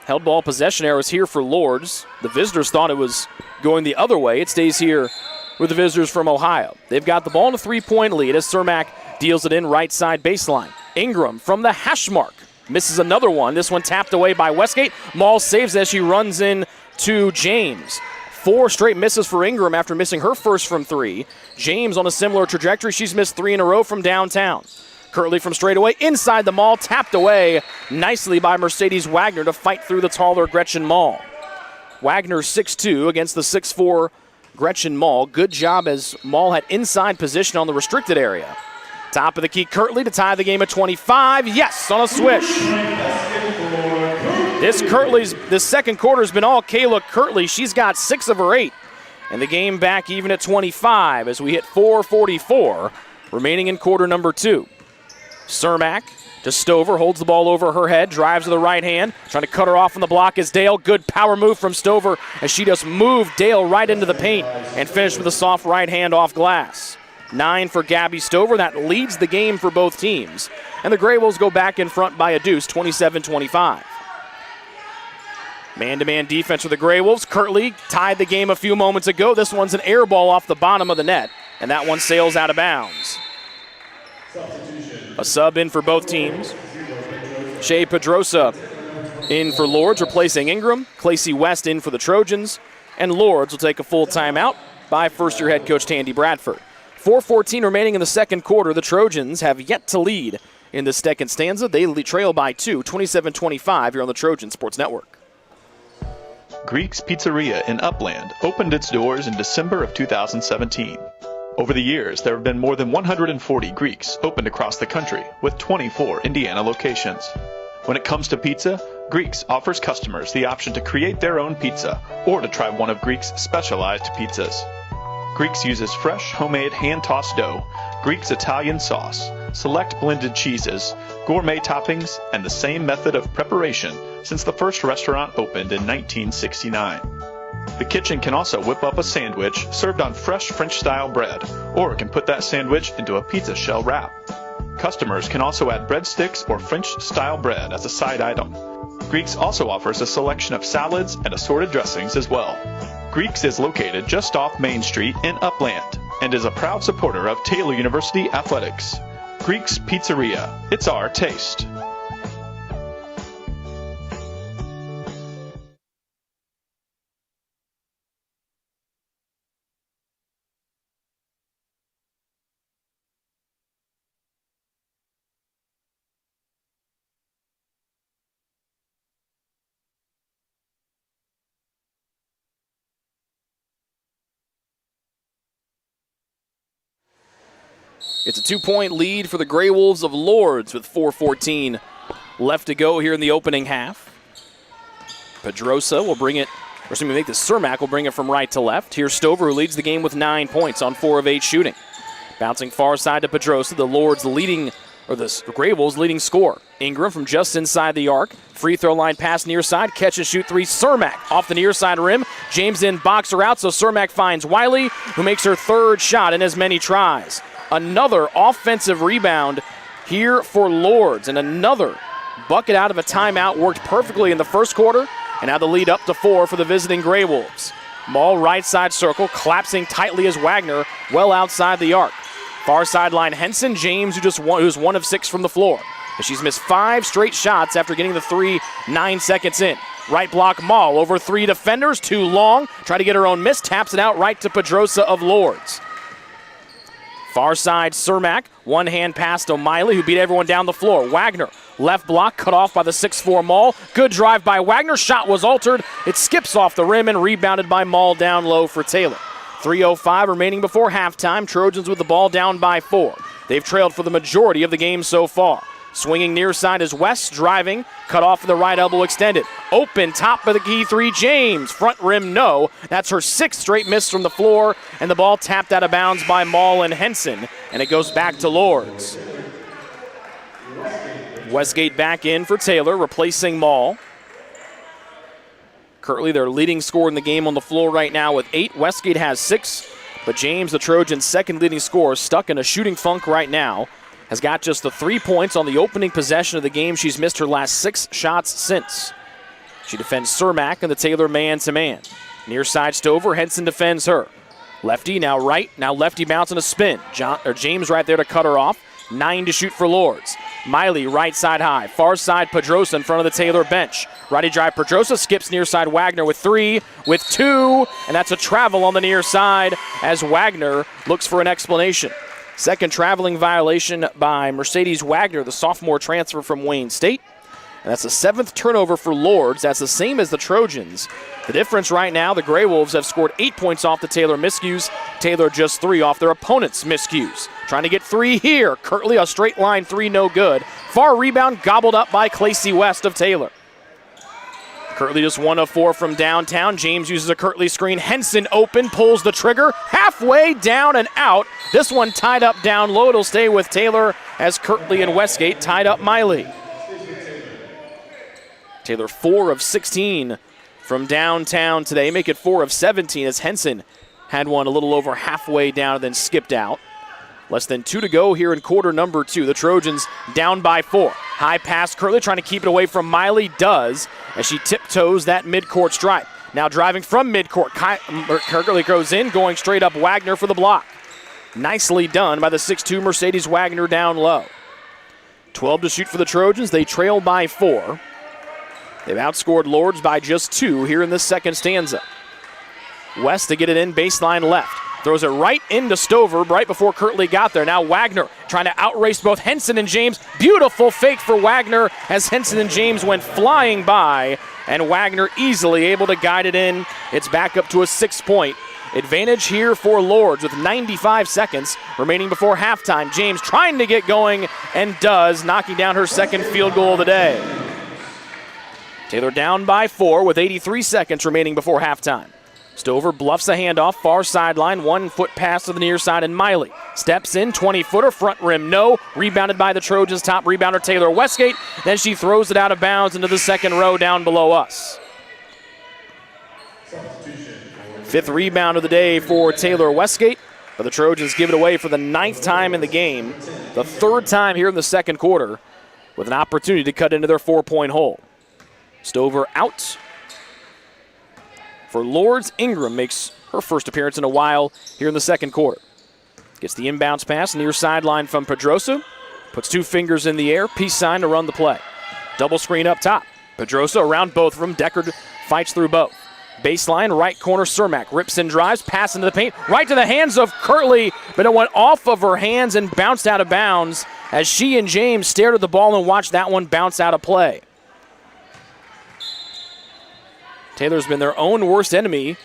Held ball possession arrows here for Lourdes. The visitors thought it was going the other way. It stays here with the visitors from Ohio. They've got the ball in a 3-point lead as Cermak deals it in right side baseline. Ingram from the hash mark. Misses another one. This one tapped away by Westgate. Maul saves as she runs in to James. 4 straight misses for Ingram after missing her first from 3. James on a similar trajectory. She's missed 3 in a row from downtown. Kirtley from straightaway inside the Maul, tapped away nicely by Mercedes Wagner to fight through the taller Gretchen Maul. Wagner 6'2" against the 6'4" Gretchen Maul. Good job as Maul had inside position on the restricted area. Top of the key, Kirtley to tie the game at 25. Yes, on a swish. This second quarter has been all Kayla Kirtley. She's got 6 of her 8. And the game back even at 25 as we hit 4:44 remaining in quarter number 2. Cermak to Stover, holds the ball over her head, drives to the right hand, trying to cut her off on the block is Dale. Good power move from Stover as she just moved Dale right into the paint and finished with a soft right hand off glass. 9 for Gabby Stover. That leads the game for both teams. And the Grey Wolves go back in front by a deuce, 27-25. Man-to-man defense for the Grey Wolves. Kirtley tied the game a few moments ago. This one's an air ball off the bottom of the net, and that one sails out of bounds. A sub in for both teams. Shea Pedrosa in for Lourdes, replacing Ingram. Clacy West in for the Trojans. And Lourdes will take a full timeout by first-year head coach Tandy Bradford. 4:14 remaining in the second quarter. The Trojans have yet to lead in the second stanza. They trail by 2, 27-25 here on the Trojan Sports Network. Greek's Pizzeria in Upland opened its doors in December of 2017. Over the years, there have been more than 140 Greeks opened across the country, with 24 Indiana locations. When it comes to pizza, Greeks offers customers the option to create their own pizza or to try one of Greeks' specialized pizzas. Greeks uses fresh, homemade, hand-tossed dough, Greeks Italian sauce, select blended cheeses, gourmet toppings, and the same method of preparation since the first restaurant opened in 1969. The kitchen can also whip up a sandwich served on fresh French-style bread, or can put that sandwich into a pizza shell wrap. Customers can also add breadsticks or French-style bread as a side item. Greeks also offers a selection of salads and assorted dressings as well. Greeks is located just off Main Street in Upland and is a proud supporter of Taylor University Athletics. Greeks Pizzeria, it's our taste. It's a 2-point lead for the Grey Wolves of Lourdes with 4:14 left to go here in the opening half. Pedrosa will bring it, or excuse me, make this Cermak will bring it from right to left. Here's Stover, who leads the game with 9 points on 4 of 8 shooting. Bouncing far side to Pedrosa, the Lourdes leading, or the Grey Wolves leading scorer. Ingram from just inside the arc. Free throw line pass near side, catch and shoot 3. Cermak off the near side rim. James in boxer out, so Cermak finds Wiley, who makes her 3rd shot in as many tries. Another offensive rebound here for Lourdes, and another bucket out of a timeout. Worked perfectly in the first quarter, and now the lead up to 4 for the visiting Grey Wolves. Maul right side circle, collapsing tightly as Wagner well outside the arc. Far sideline Henson, James who's 1 of 6 from the floor. And she's missed 5 straight shots after getting the 3 9 seconds in. Right block Maul over 3 defenders, too long. Try to get her own miss, taps it out right to Pedrosa of Lourdes. Far side Cermak, one hand pass to Miley, who beat everyone down the floor. Wagner, left block, cut off by the 6'4 Maul. Good drive by Wagner, shot was altered. It skips off the rim and rebounded by Maul down low for Taylor. 3:05 remaining before halftime. Trojans with the ball down by 4. They've trailed for the majority of the game so far. Swinging near side is West, driving, cut off with the right elbow extended. Open, top of the key 3, James. Front rim, no. That's her 6th straight miss from the floor, and the ball tapped out of bounds by Maul and Henson, and it goes back to Lourdes. Westgate back in for Taylor, replacing Maul. Currently their leading scorer in the game on the floor right now with 8. Westgate has 6, but James, the Trojans' second leading scorer, stuck in a shooting funk right now. Has got just the 3 points on the opening possession of the game. She's missed her last 6 shots since. She defends Cermak and the Taylor man-to-man. Near side Stover, Henson defends her. Lefty now right, now lefty bounce on a spin. James right there to cut her off. 9 to shoot for Lourdes. Miley right side high. Far side Pedrosa in front of the Taylor bench. Righty drive Pedrosa, skips near side Wagner with 3, with 2, and that's a travel on the near side as Wagner looks for an explanation. Second traveling violation by Mercedes Wagner, the sophomore transfer from Wayne State. And that's the 7th turnover for Lourdes. That's the same as the Trojans. The difference right now, the Grey Wolves have scored 8 points off the Taylor miscues. Taylor just 3 off their opponent's miscues. Trying to get 3 here. Kirtley, a straight line 3, no good. Far rebound gobbled up by Clacy West of Taylor. Kirtley just 1 of 4 from downtown. James uses a Kirtley screen. Henson open, pulls the trigger. Halfway down and out. This one tied up down low. It'll stay with Taylor as Kirtley and Westgate tied up Miley. Taylor 4 of 16 from downtown today. Make it 4 of 17 as Henson had one a little over halfway down and then skipped out. Less than 2 to go here in quarter number 2. The Trojans down by 4. High pass, Kirtley trying to keep it away from Miley, does, as she tiptoes that midcourt stripe. Now driving from midcourt, Kirtley goes in, going straight up Wagner for the block. Nicely done by the 6'2 Mercedes Wagner down low. 12 to shoot for the Trojans. They trail by 4. They've outscored Lourdes by just 2 here in this second stanza. West to get it in, baseline left. Throws it right into Stover right before Kirtley got there. Now Wagner trying to outrace both Henson and James. Beautiful fake for Wagner as Henson and James went flying by, and Wagner easily able to guide it in. It's back up to a 6-point Advantage here for Lourdes with 95 seconds remaining before halftime. James trying to get going and does, knocking down her second field goal of the day. Taylor down by 4 with 83 seconds remaining before halftime. Stover bluffs a handoff, far sideline, 1 foot pass to the near side, and Miley steps in, 20-footer, front rim, no. Rebounded by the Trojans, top rebounder Taylor Westgate. Then she throws it out of bounds into the second row down below us. 5th rebound of the day for Taylor Westgate, but the Trojans give it away for the 9th time in the game, the 3rd time here in the second quarter, with an opportunity to cut into their 4-point hole. Stover out. For Lourdes, Ingram makes her first appearance in a while here in the second quarter. Gets the inbounds pass near sideline from Pedrosa. Puts 2 fingers in the air, peace sign to run the play. Double screen up top. Pedrosa around both of them. Decker fights through both. Baseline, right corner, Cermak rips and drives, pass into the paint, right to the hands of Kirtley, but it went off of her hands and bounced out of bounds as she and James stared at the ball and watched that one bounce out of play. Taylor's been their own worst enemy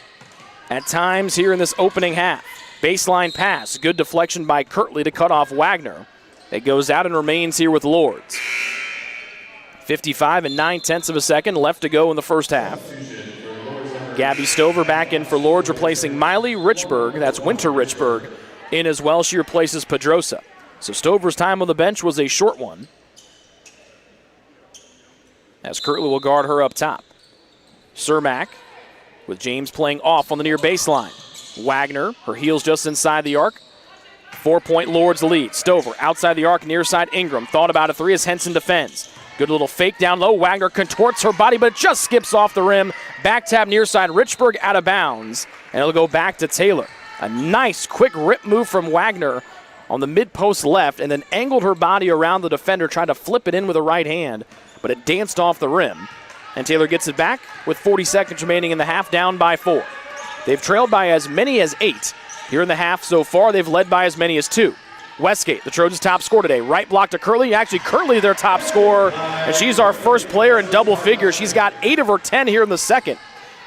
at times here in this opening half. Baseline pass, good deflection by Kirtley to cut off Wagner. It goes out and remains here with Lourdes. 55 and 9/10 of a second left to go in the first half. Gabby Stover back in for Lourdes, replacing Miley Richburg. That's Winter Richburg in as well. She replaces Pedrosa. So Stover's time on the bench was a short one, as Kirtley will guard her up top. Cermak with James playing off on the near baseline. Wagner, her heels just inside the arc. 4-point Lourdes lead. Stover outside the arc, near side Ingram. Thought about a 3 as Henson defends. Good little fake down low. Wagner contorts her body, but it just skips off the rim. Back tap near side. Richburg out of bounds, and it'll go back to Taylor. A nice quick rip move from Wagner on the mid-post left, and then angled her body around the defender, tried to flip it in with the right hand, but it danced off the rim. And Taylor gets it back with 40 seconds remaining in the half, down by 4. They've trailed by as many as 8. Here in the half so far, they've led by as many as 2. Westgate, the Trojans' top scorer today. Right block to Kirtley. Actually, Kirtley their top scorer, and she's our first player in double figures. She's got 8 of her 10 here in the second.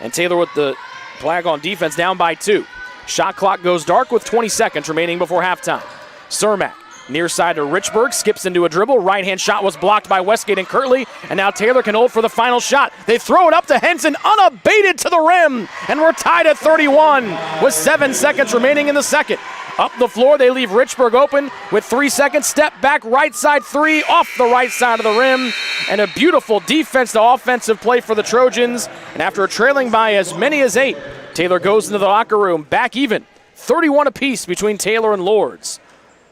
And Taylor with the flag on defense, down by 2. Shot clock goes dark with 20 seconds remaining before halftime. Cermak, near side to Richburg, skips into a dribble. Right-hand shot was blocked by Westgate and Kirtley, and now Taylor can hold for the final shot. They throw it up to Henson, unabated to the rim, and we're tied at 31 with 7 seconds remaining in the second. Up the floor, they leave Richburg open with 3 seconds. Step back, right side 3, off the right side of the rim, and a beautiful defense to offensive play for the Trojans. And after trailing by as many as 8, Taylor goes into the locker room, back even, 31 apiece between Taylor and Lourdes.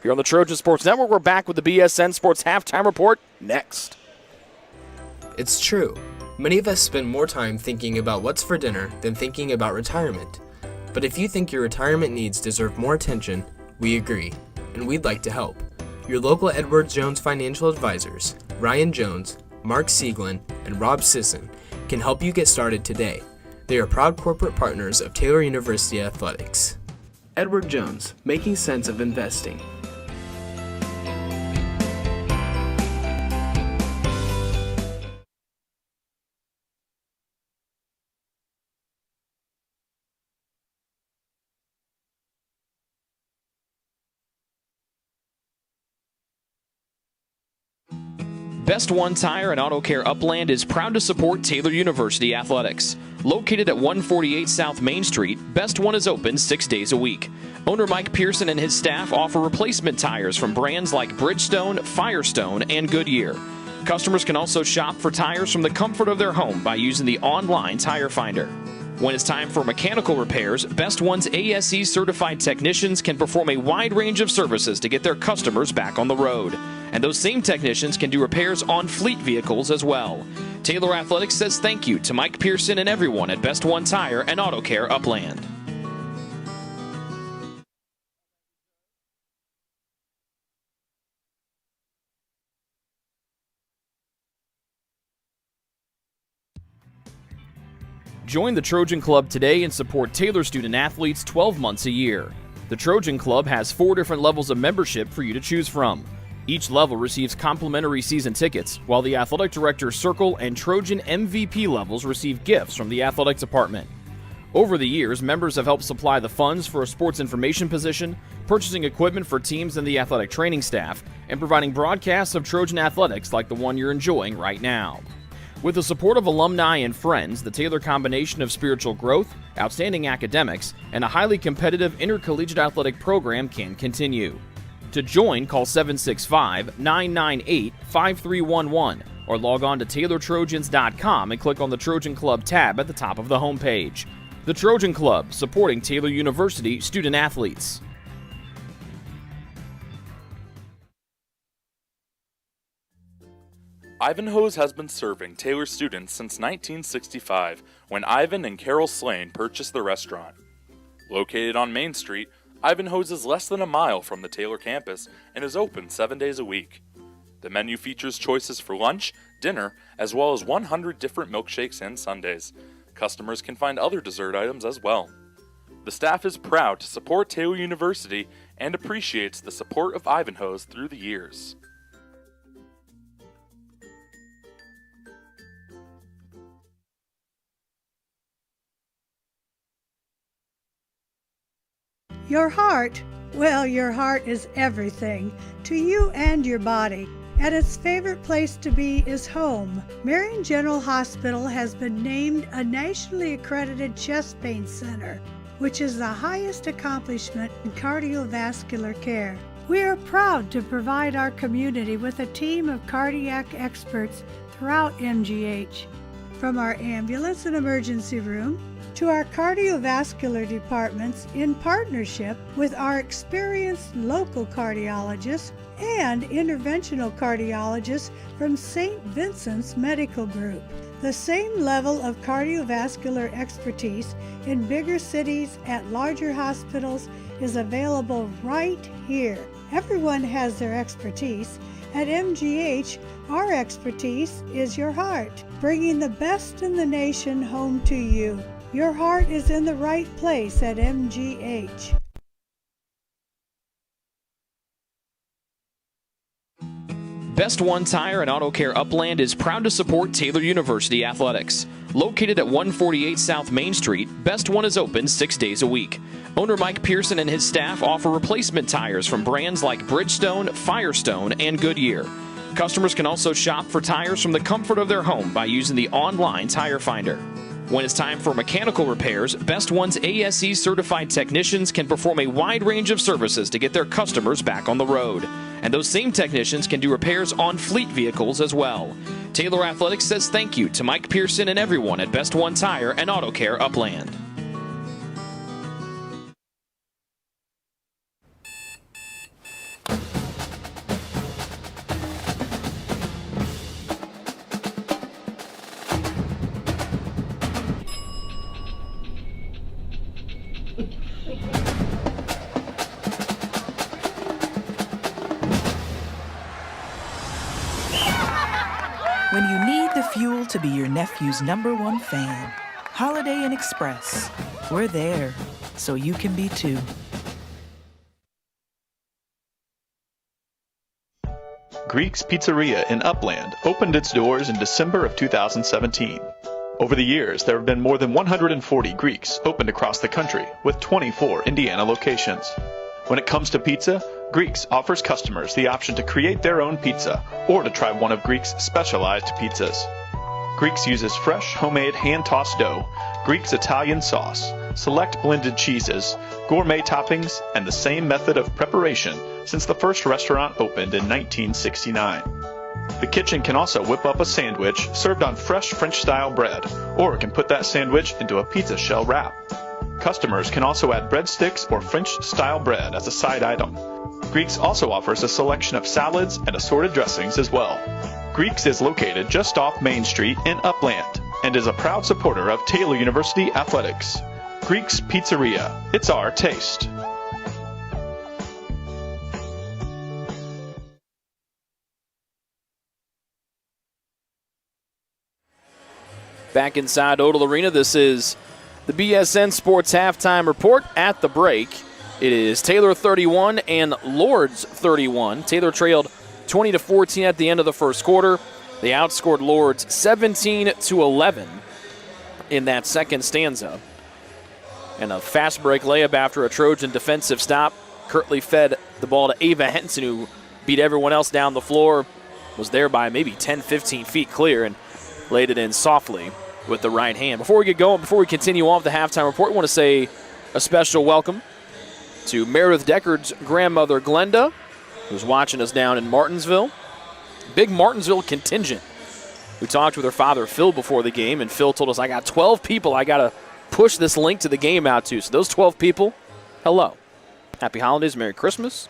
Here on the Trojan Sports Network, we're back with the BSN Sports Halftime Report next. It's true. Many of us spend more time thinking about what's for dinner than thinking about retirement. But if you think your retirement needs deserve more attention, we agree, and we'd like to help. Your local Edward Jones financial advisors, Ryan Jones, Mark Sieglin, and Rob Sisson, can help you get started today. They are proud corporate partners of Taylor University Athletics. Edward Jones, making sense of investing. Best One Tire and Auto Care Upland is proud to support Taylor University Athletics. Located at 148 South Main Street, Best One is open 6 days a week. Owner Mike Pearson and his staff offer replacement tires from brands like Bridgestone, Firestone, and Goodyear. Customers can also shop for tires from the comfort of their home by using the online tire finder. When it's time for mechanical repairs, Best One's ASE certified technicians can perform a wide range of services to get their customers back on the road. And those same technicians can do repairs on fleet vehicles as well. Taylor Athletics says thank you to Mike Pearson and everyone at Best One Tire and Auto Care Upland. Join the Trojan Club today and support Taylor student athletes 12 months a year. The Trojan Club has 4 different levels of membership for you to choose from. Each level receives complimentary season tickets, while the Athletic Director Circle and Trojan MVP levels receive gifts from the Athletics Department. Over the years, members have helped supply the funds for a sports information position, purchasing equipment for teams and the athletic training staff, and providing broadcasts of Trojan athletics like the one you're enjoying right now. With the support of alumni and friends, the Taylor combination of spiritual growth, outstanding academics, and a highly competitive intercollegiate athletic program can continue. To join, call 765-998-5311 or log on to TaylorTrojans.com and click on the Trojan Club tab at the top of the homepage. The Trojan Club, supporting Taylor University student athletes. Ivanhoe's has been serving Taylor students since 1965 when Ivan and Carol Slane purchased the restaurant. Located on Main Street, Ivanhoe's is less than a mile from the Taylor campus and is open 7 days a week. The menu features choices for lunch, dinner, as well as 100 different milkshakes and sundaes. Customers can find other dessert items as well. The staff is proud to support Taylor University and appreciates the support of Ivanhoe's through the years. Your heart, well, your heart is everything to you and your body. And its favorite place to be is home. Marion General Hospital has been named a nationally accredited chest pain center, which is the highest accomplishment in cardiovascular care. We are proud to provide our community with a team of cardiac experts throughout MGH. From our ambulance and emergency room to our cardiovascular departments in partnership with our experienced local cardiologists and interventional cardiologists from St. Vincent's Medical Group. The same level of cardiovascular expertise in bigger cities at larger hospitals is available right here. Everyone has their expertise. At MGH, our expertise is your heart, bringing the best in the nation home to you. Your heart is in the right place at MGH. Best One Tire and Auto Care Upland is proud to support Taylor University athletics. Located at 148 South Main Street, Best One is open 6 days a week. Owner Mike Pearson and his staff offer replacement tires from brands like Bridgestone, Firestone, and Goodyear. Customers can also shop for tires from the comfort of their home by using the online tire finder. When it's time for mechanical repairs, Best One's ASE certified technicians can perform a wide range of services to get their customers back on the road. And those same technicians can do repairs on fleet vehicles as well. Taylor Athletics says thank you to Mike Pearson and everyone at Best One Tire and Auto Care Upland. When you need the fuel to be your nephew's #1 fan, Holiday Inn Express. We're there, so you can be too. Greek's Pizzeria in Upland opened its doors in December of 2017. Over the years, there have been more than 140 Greeks opened across the country, with 24 Indiana locations. When it comes to pizza, Greeks offers customers the option to create their own pizza or to try one of Greek's specialized pizzas. Greeks uses fresh, homemade, hand-tossed dough, Greek's Italian sauce, select blended cheeses, gourmet toppings, and the same method of preparation since the first restaurant opened in 1969. The kitchen can also whip up a sandwich served on fresh French-style bread, or it can put that sandwich into a pizza shell wrap. Customers can also add breadsticks or French-style bread as a side item. Greeks also offers a selection of salads and assorted dressings as well. Greeks is located just off Main Street in Upland and is a proud supporter of Taylor University athletics. Greek's Pizzeria, it's our taste. Back inside Odell Arena, this is the BSN Sports Halftime Report. At the break, it is Taylor 31 and Lourdes 31. Taylor trailed 20-14 at the end of the first quarter. They outscored Lourdes 17-11 in that second stanza. And a fast break layup after a Trojan defensive stop. Kirtley fed the ball to Ava Henson, who beat everyone else down the floor, was there by maybe 10, 15 feet clear, and laid it in softly with the right hand. Before we get going, before we continue on with the halftime report, I want to say a special welcome to Meredith Deckard's grandmother, Glenda, who's watching us down in Martinsville. Big Martinsville contingent. We talked with her father, Phil, before the game, and Phil told us, I got 12 people I got to push this link to the game out to. So those 12 people, hello. Happy holidays, Merry Christmas.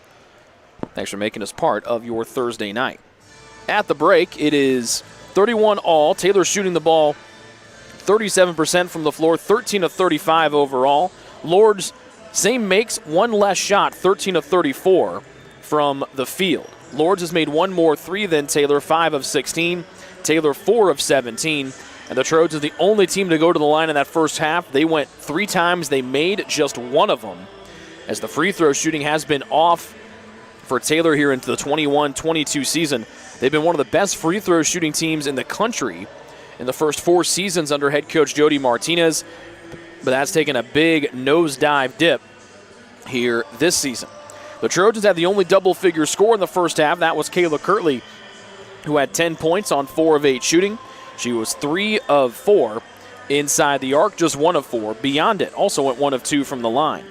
Thanks for making us part of your Thursday night. At the break, it is 31 all. Taylor shooting the ball 37% from the floor, 13 of 35 overall. Lourdes, same makes, one less shot, 13 of 34 from the field. Lourdes has made one more three than Taylor, 5 of 16. Taylor, 4 of 17. And the Trojans, the only team to go to the line in that first half. They went 3 times. They made just one of them, as the free throw shooting has been off for Taylor here into the 21-22 season. They've been one of the best free throw shooting teams in the country in the first 4 seasons under head coach Jody Martinez, but that's taken a big nosedive dip here this season. The Trojans had the only double-figure score in the first half. That was Kayla Kirtley, who had 10 points on 4 of 8 shooting. She was 3 of 4 inside the arc, just 1 of 4 beyond it. Also went 1 of 2 from the line.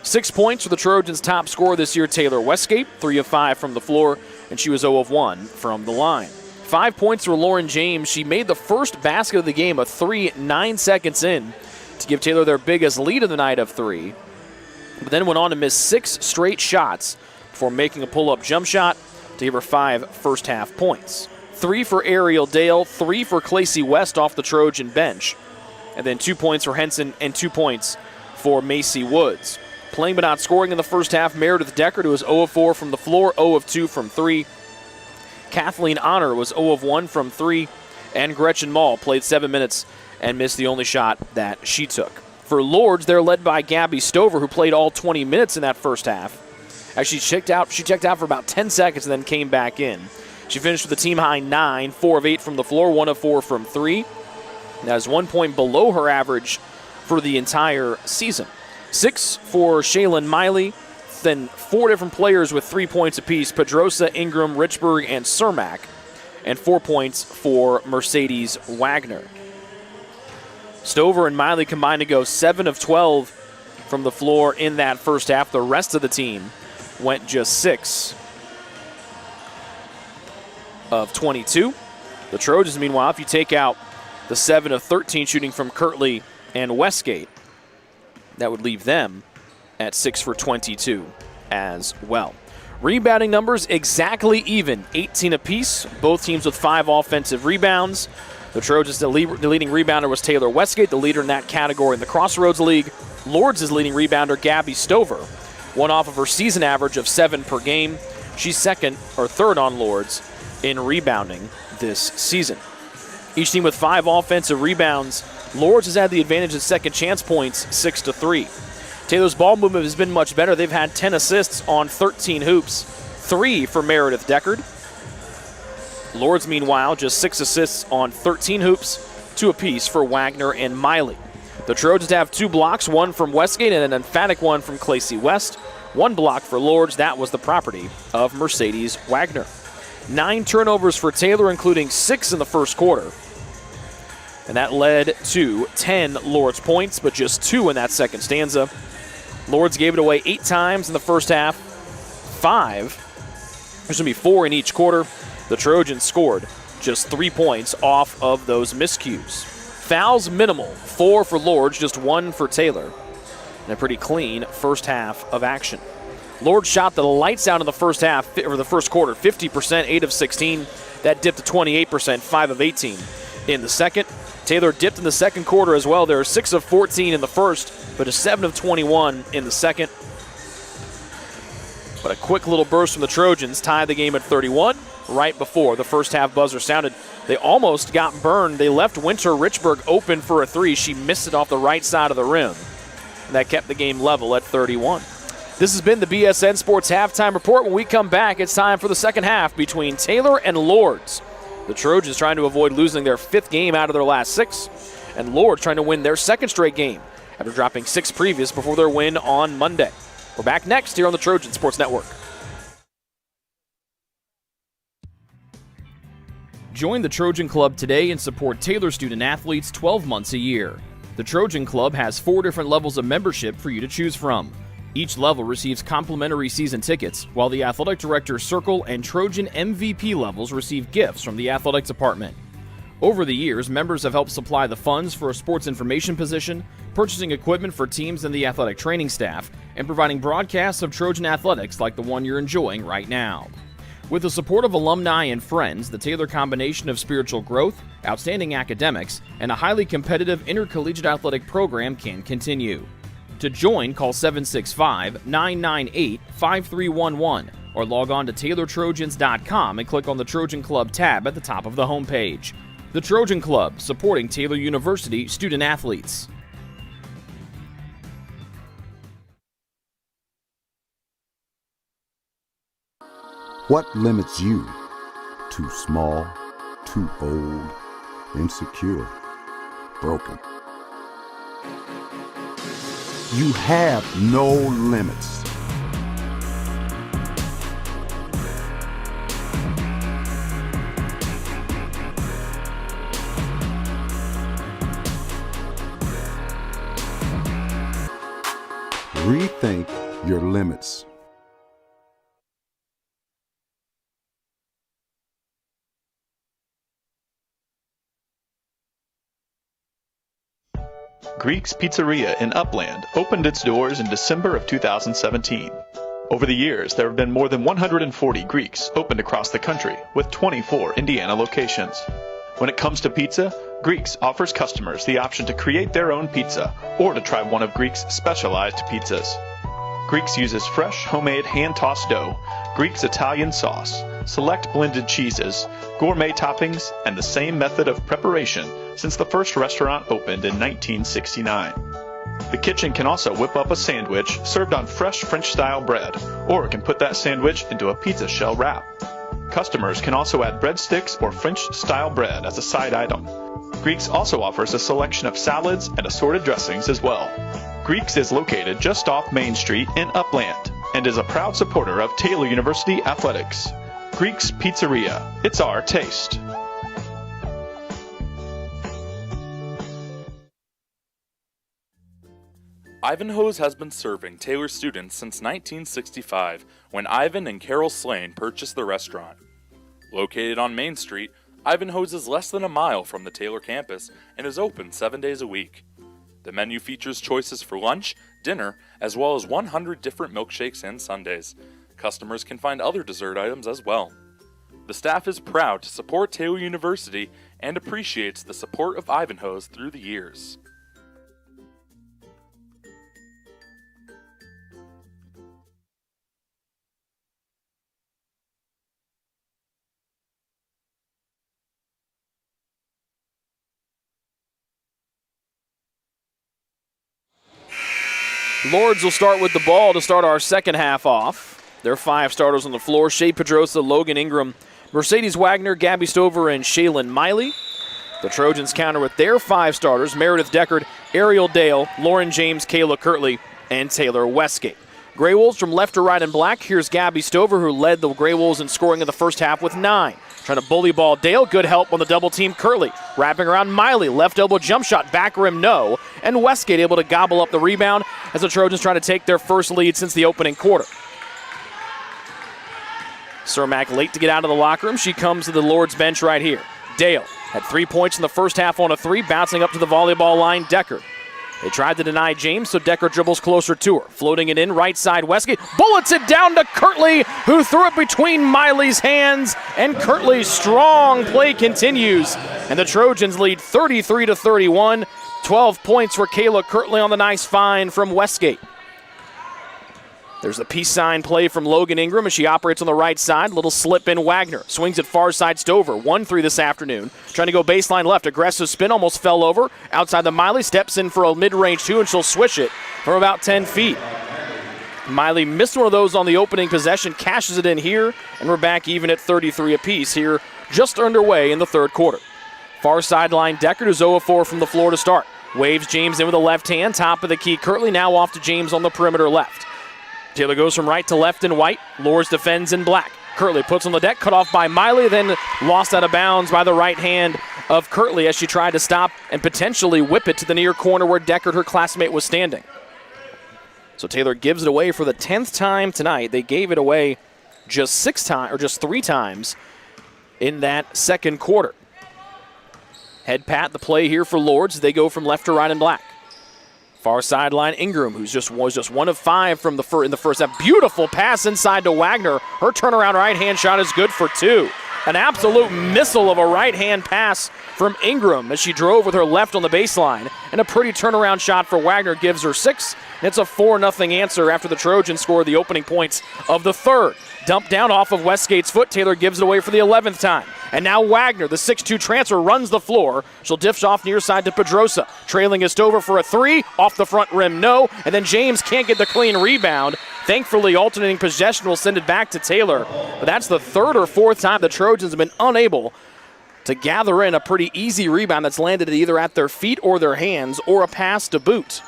6 points for the Trojans' top scorer this year, Taylor Westgate, 3 of 5 from the floor, and she was 0 of 1 from the line. 5 points for Lauren James. She made the first basket of the game, a 3, 9 seconds in, to give Taylor their biggest lead of the night of 3. But then went on to miss 6 straight shots before making a pull-up jump shot to give her 5 first-half points. 3 for Ariel Dale, 3 for Clacy West off the Trojan bench, and then 2 points for Henson and 2 points for Macy Woods. Playing but not scoring in the first half, Meredith Deckard, who was 0 of 4 from the floor, 0 of 2 from 3. Kathleen Honor was 0 of 1 from 3, and Gretchen Mall played 7 minutes and missed the only shot that she took. For Lourdes, they're led by Gabby Stover, who played all 20 minutes in that first half. Actually, she checked out for about 10 seconds and then came back in. She finished with a team-high 9, 4 of 8 from the floor, 1 of 4 from 3. That is 1 point below her average for the entire season. 6 for Shaylin Miley, then 4 different players with 3 points apiece, Pedrosa, Ingram, Richburg, and Cermak, and 4 points for Mercedes Wagner. Stover and Miley combined to go 7 of 12 from the floor in that first half. The rest of the team went just 6 of 22. The Trojans, meanwhile, if you take out the 7 of 13 shooting from Kirtley and Westgate, that would leave them at 6 for 22 as well. Rebounding numbers exactly even, 18 apiece. Both teams with 5 offensive rebounds. The Trojans, the leading rebounder was Taylor Westgate, the leader in that category in the Crossroads League. Lourdes' leading rebounder, Gabby Stover, one off of her season average of 7 per game. She's third on Lourdes in rebounding this season. Each team with 5 offensive rebounds. Lourdes has had the advantage in second chance points, 6 to 3. Taylor's ball movement has been much better. They've had 10 assists on 13 hoops, 3 for Meredith Deckard. Lourdes, meanwhile, just 6 assists on 13 hoops, 2 apiece for Wagner and Miley. The Trojans have 2 blocks, 1 from Westgate and an emphatic 1 from Clacy West. 1 block for Lourdes. That was the property of Mercedes Wagner. 9 turnovers for Taylor, including 6 in the first quarter. And that led to 10 Lourdes points, but just 2 in that second stanza. Lourdes gave it away 8 times in the first half. 5. There's going to be 4 in each quarter. The Trojans scored just 3 points off of those miscues. Fouls minimal, 4 for Lourdes, just 1 for Taylor. And a pretty clean first half of action. Lourdes shot the lights out in the first half, or the first quarter, 50%, 8 of 16. That dipped to 28%, 5 of 18 in the second. Taylor dipped in the second quarter as well. There are 6 of 14 in the first, but a 7 of 21 in the second. But a quick little burst from the Trojans tied the game at 31 right before the first half buzzer sounded. They almost got burned. They left Winter Richburg open for a 3. She missed it off the right side of the rim. And that kept the game level at 31. This has been the BSN Sports Halftime Report. When we come back, it's time for the second half between Taylor and Lourdes. The Trojans trying to avoid losing their 5th game out of their last 6, and Lourdes trying to win their 2nd straight game after dropping 6 previous before their win on Monday. We're back next here on the Trojan Sports Network. Join the Trojan Club today and support Taylor student athletes 12 months a year. The Trojan Club has 4 different levels of membership for you to choose from. Each level receives complimentary season tickets, while the Athletic Director's Circle and Trojan MVP levels receive gifts from the Athletics Department. Over the years, members have helped supply the funds for a sports information position, purchasing equipment for teams and the athletic training staff, and providing broadcasts of Trojan athletics like the one you're enjoying right now. With the support of alumni and friends, the Taylor combination of spiritual growth, outstanding academics, and a highly competitive intercollegiate athletic program can continue. To join, call 765-998-5311 or log on to TaylorTrojans.com and click on the Trojan Club tab at the top of the homepage. The Trojan Club, supporting Taylor University student athletes. What limits you? Too small, too old, insecure, broken. You have no limits. Rethink your limits. Greek's Pizzeria in Upland opened its doors in December of 2017. Over the years, there have been more than 140 Greeks opened across the country, with 24 Indiana locations. When it comes to pizza, Greeks offers customers the option to create their own pizza or to try one of Greek's specialized pizzas. Greeks uses fresh, homemade, hand-tossed dough, Greek's Italian sauce, select blended cheeses, gourmet toppings, and the same method of preparation since the first restaurant opened in 1969. The kitchen can also whip up a sandwich served on fresh French-style bread, or it can put that sandwich into a pizza shell wrap. Customers can also add breadsticks or French-style bread as a side item. Greeks also offers a selection of salads and assorted dressings as well. Greeks is located just off Main Street in Upland and is a proud supporter of Taylor University athletics. Greek's Pizzeria, it's our taste. Ivanhoe's has been serving Taylor students since 1965, when Ivan and Carol Slane purchased the restaurant. Located on Main Street, Ivanhoe's is less than a mile from the Taylor campus and is open 7 days a week. The menu features choices for lunch, dinner, as well as 100 different milkshakes and sundaes. Customers can find other dessert items as well. The staff is proud to support Taylor University and appreciates the support of Ivanhoe's through the years. Lourdes will start with the ball to start our second half off. There are 5 starters on the floor: Shea Pedrosa, Logan Ingram, Mercedes Wagner, Gabby Stover, and Shaylin Miley. The Trojans counter with their 5 starters: Meredith Deckard, Ariel Dale, Lauren James, Kayla Kirtley, and Taylor Westgate. Grey Wolves from left to right in black. Here's Gabby Stover, who led the Grey Wolves in scoring in the first half with 9. Trying to bully ball Dale. Good help on the double team. Kirtley wrapping around Miley. Left elbow jump shot. Back rim, no. And Westgate able to gobble up the rebound as the Trojans try to take their first lead since the opening quarter. Cermak late to get out of the locker room. She comes to the Lourdes bench right here. Dale had 3 points in the first half on a 3, bouncing up to the volleyball line. Deckard. They tried to deny James, so Deckard dribbles closer to her. Floating it in, right side, Westgate bullets it down to Kirtley, who threw it between Miley's hands, and Kirtley's strong play continues. And the Trojans lead 33-31. 12 points for Kayla Kirtley on the nice find from Westgate. There's the peace sign play from Logan Ingram as she operates on the right side. Little slip in Wagner. Swings it far side Stover. 1-3 this afternoon. Trying to go baseline left. Aggressive spin. Almost fell over. Outside the Miley. Steps in for a mid-range 2, and she'll swish it from about 10 feet. Miley missed one of those on the opening possession. Cashes it in here. And we're back even at 33 apiece here. Just underway in the third quarter. Far sideline Deckard, who's 0-4 from the floor to start. Waves James in with a left hand. Top of the key, Kirtley now off to James on the perimeter left. Taylor goes from right to left in white. Lourdes defends in black. Kirtley puts on the deck, cut off by Miley, then lost out of bounds by the right hand of Kirtley as she tried to stop and potentially whip it to the near corner where Deckard, her classmate, was standing. So Taylor gives it away for the 10th time tonight. They gave it away just 3 times in that second quarter. Head pat the play here for Lourdes. They go from left to right in black. Far sideline, Ingram, who was just 1 of 5 in the first half. Beautiful pass inside to Wagner. Her turnaround right-hand shot is good for 2. An absolute missile of a right-hand pass from Ingram as she drove with her left on the baseline. And a pretty turnaround shot for Wagner gives her 6. And it's a 4-0 answer after the Trojans score the opening points of the third. Dumped down off of Westgate's foot. Taylor gives it away for the 11th time. And now Wagner, the 6'2 transfer, runs the floor. She'll dish off near side to Pedrosa. Trailing is Stover for a 3. Off the front rim, no. And then James can't get the clean rebound. Thankfully, alternating possession will send it back to Taylor. But that's the 3rd or 4th time the Trojans have been unable to gather in a pretty easy rebound that's landed either at their feet or their hands or a pass to boot.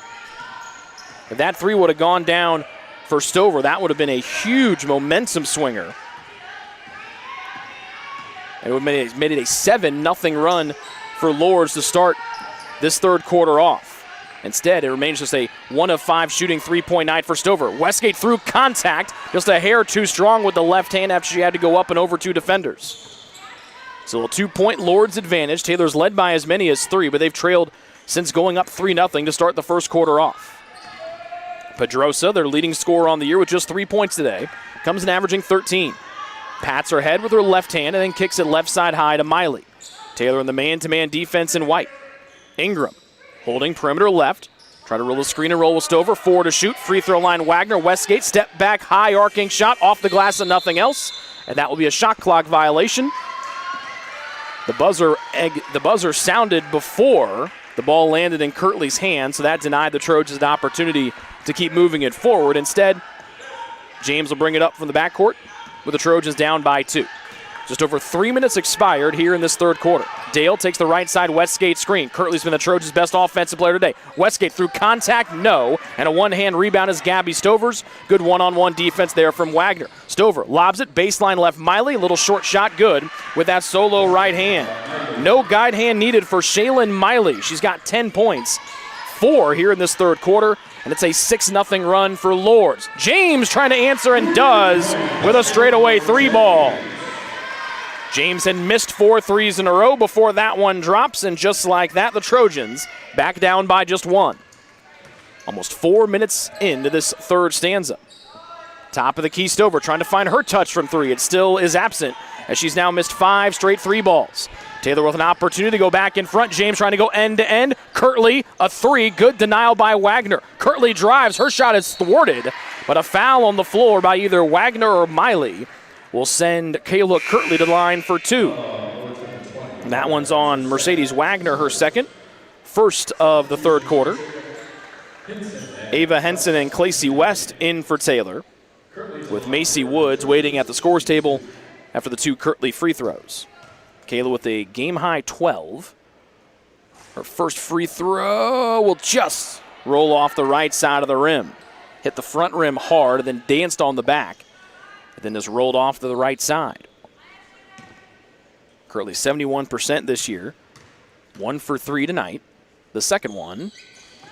If that 3 would have gone down for Stover, that would have been a huge momentum swinger. It would have made it a 7-0 run for Lourdes to start this third quarter off. Instead, it remains just a 1 of 5 shooting 3-point night for Stover. Westgate through contact, just a hair too strong with the left hand after she had to go up and over 2 defenders. So a 2-point Lourdes advantage. Taylor's led by as many as 3, but they've trailed since going up 3-0 to start the first quarter off. Pedrosa, their leading scorer on the year with just 3 points today, comes in averaging 13. Pats her head with her left hand and then kicks it left side high to Miley. Taylor in the man-to-man defense in white. Ingram holding perimeter left. Try to roll the screen and roll with Stover. 4 to shoot. Free throw line Wagner. Westgate step back, high arcing shot off the glass and nothing else. And that will be a shot clock violation. The buzzer sounded before the ball landed in Kirtley's hand, so that denied the Trojans an opportunity to keep moving it forward. Instead, James will bring it up from the backcourt with the Trojans down by 2. Just over 3 minutes expired here in this third quarter. Dale takes the right side Westgate screen. Kirtley's been the Trojans' best offensive player today. Westgate through contact, no. And a one-hand rebound is Gabby Stover's. Good one-on-one defense there from Wagner. Stover lobs it, baseline left Miley. Little short shot good with that solo right hand. No guide hand needed for Shaylin Miley. She's got 10 points. 4 here in this third quarter. And it's a 6-0 run for Lourdes. James trying to answer and does with a straightaway 3 ball. James had missed 4 threes in a row before that one drops, and just like that, the Trojans back down by just 1. Almost 4 minutes into this third stanza. Top of the key, Stover trying to find her touch from 3. It still is absent as she's now missed 5 straight 3 balls. Taylor with an opportunity to go back in front. James trying to go end-to-end. Kirtley, a 3. Good denial by Wagner. Kirtley drives. Her shot is thwarted, but a foul on the floor by either Wagner or Miley will send Kayla Kirtley to the line for 2. And that one's on Mercedes Wagner, her second. First of the third quarter. Ava Henson and Clacy West in for Taylor, with Macy Woods waiting at the scores table after the 2 Kirtley free throws. Kayla with a game-high 12. Her first free throw will just roll off the right side of the rim. Hit the front rim hard and then danced on the back. And then just rolled off to the right side. Kirtley 71% this year. 1 for 3 tonight. The second one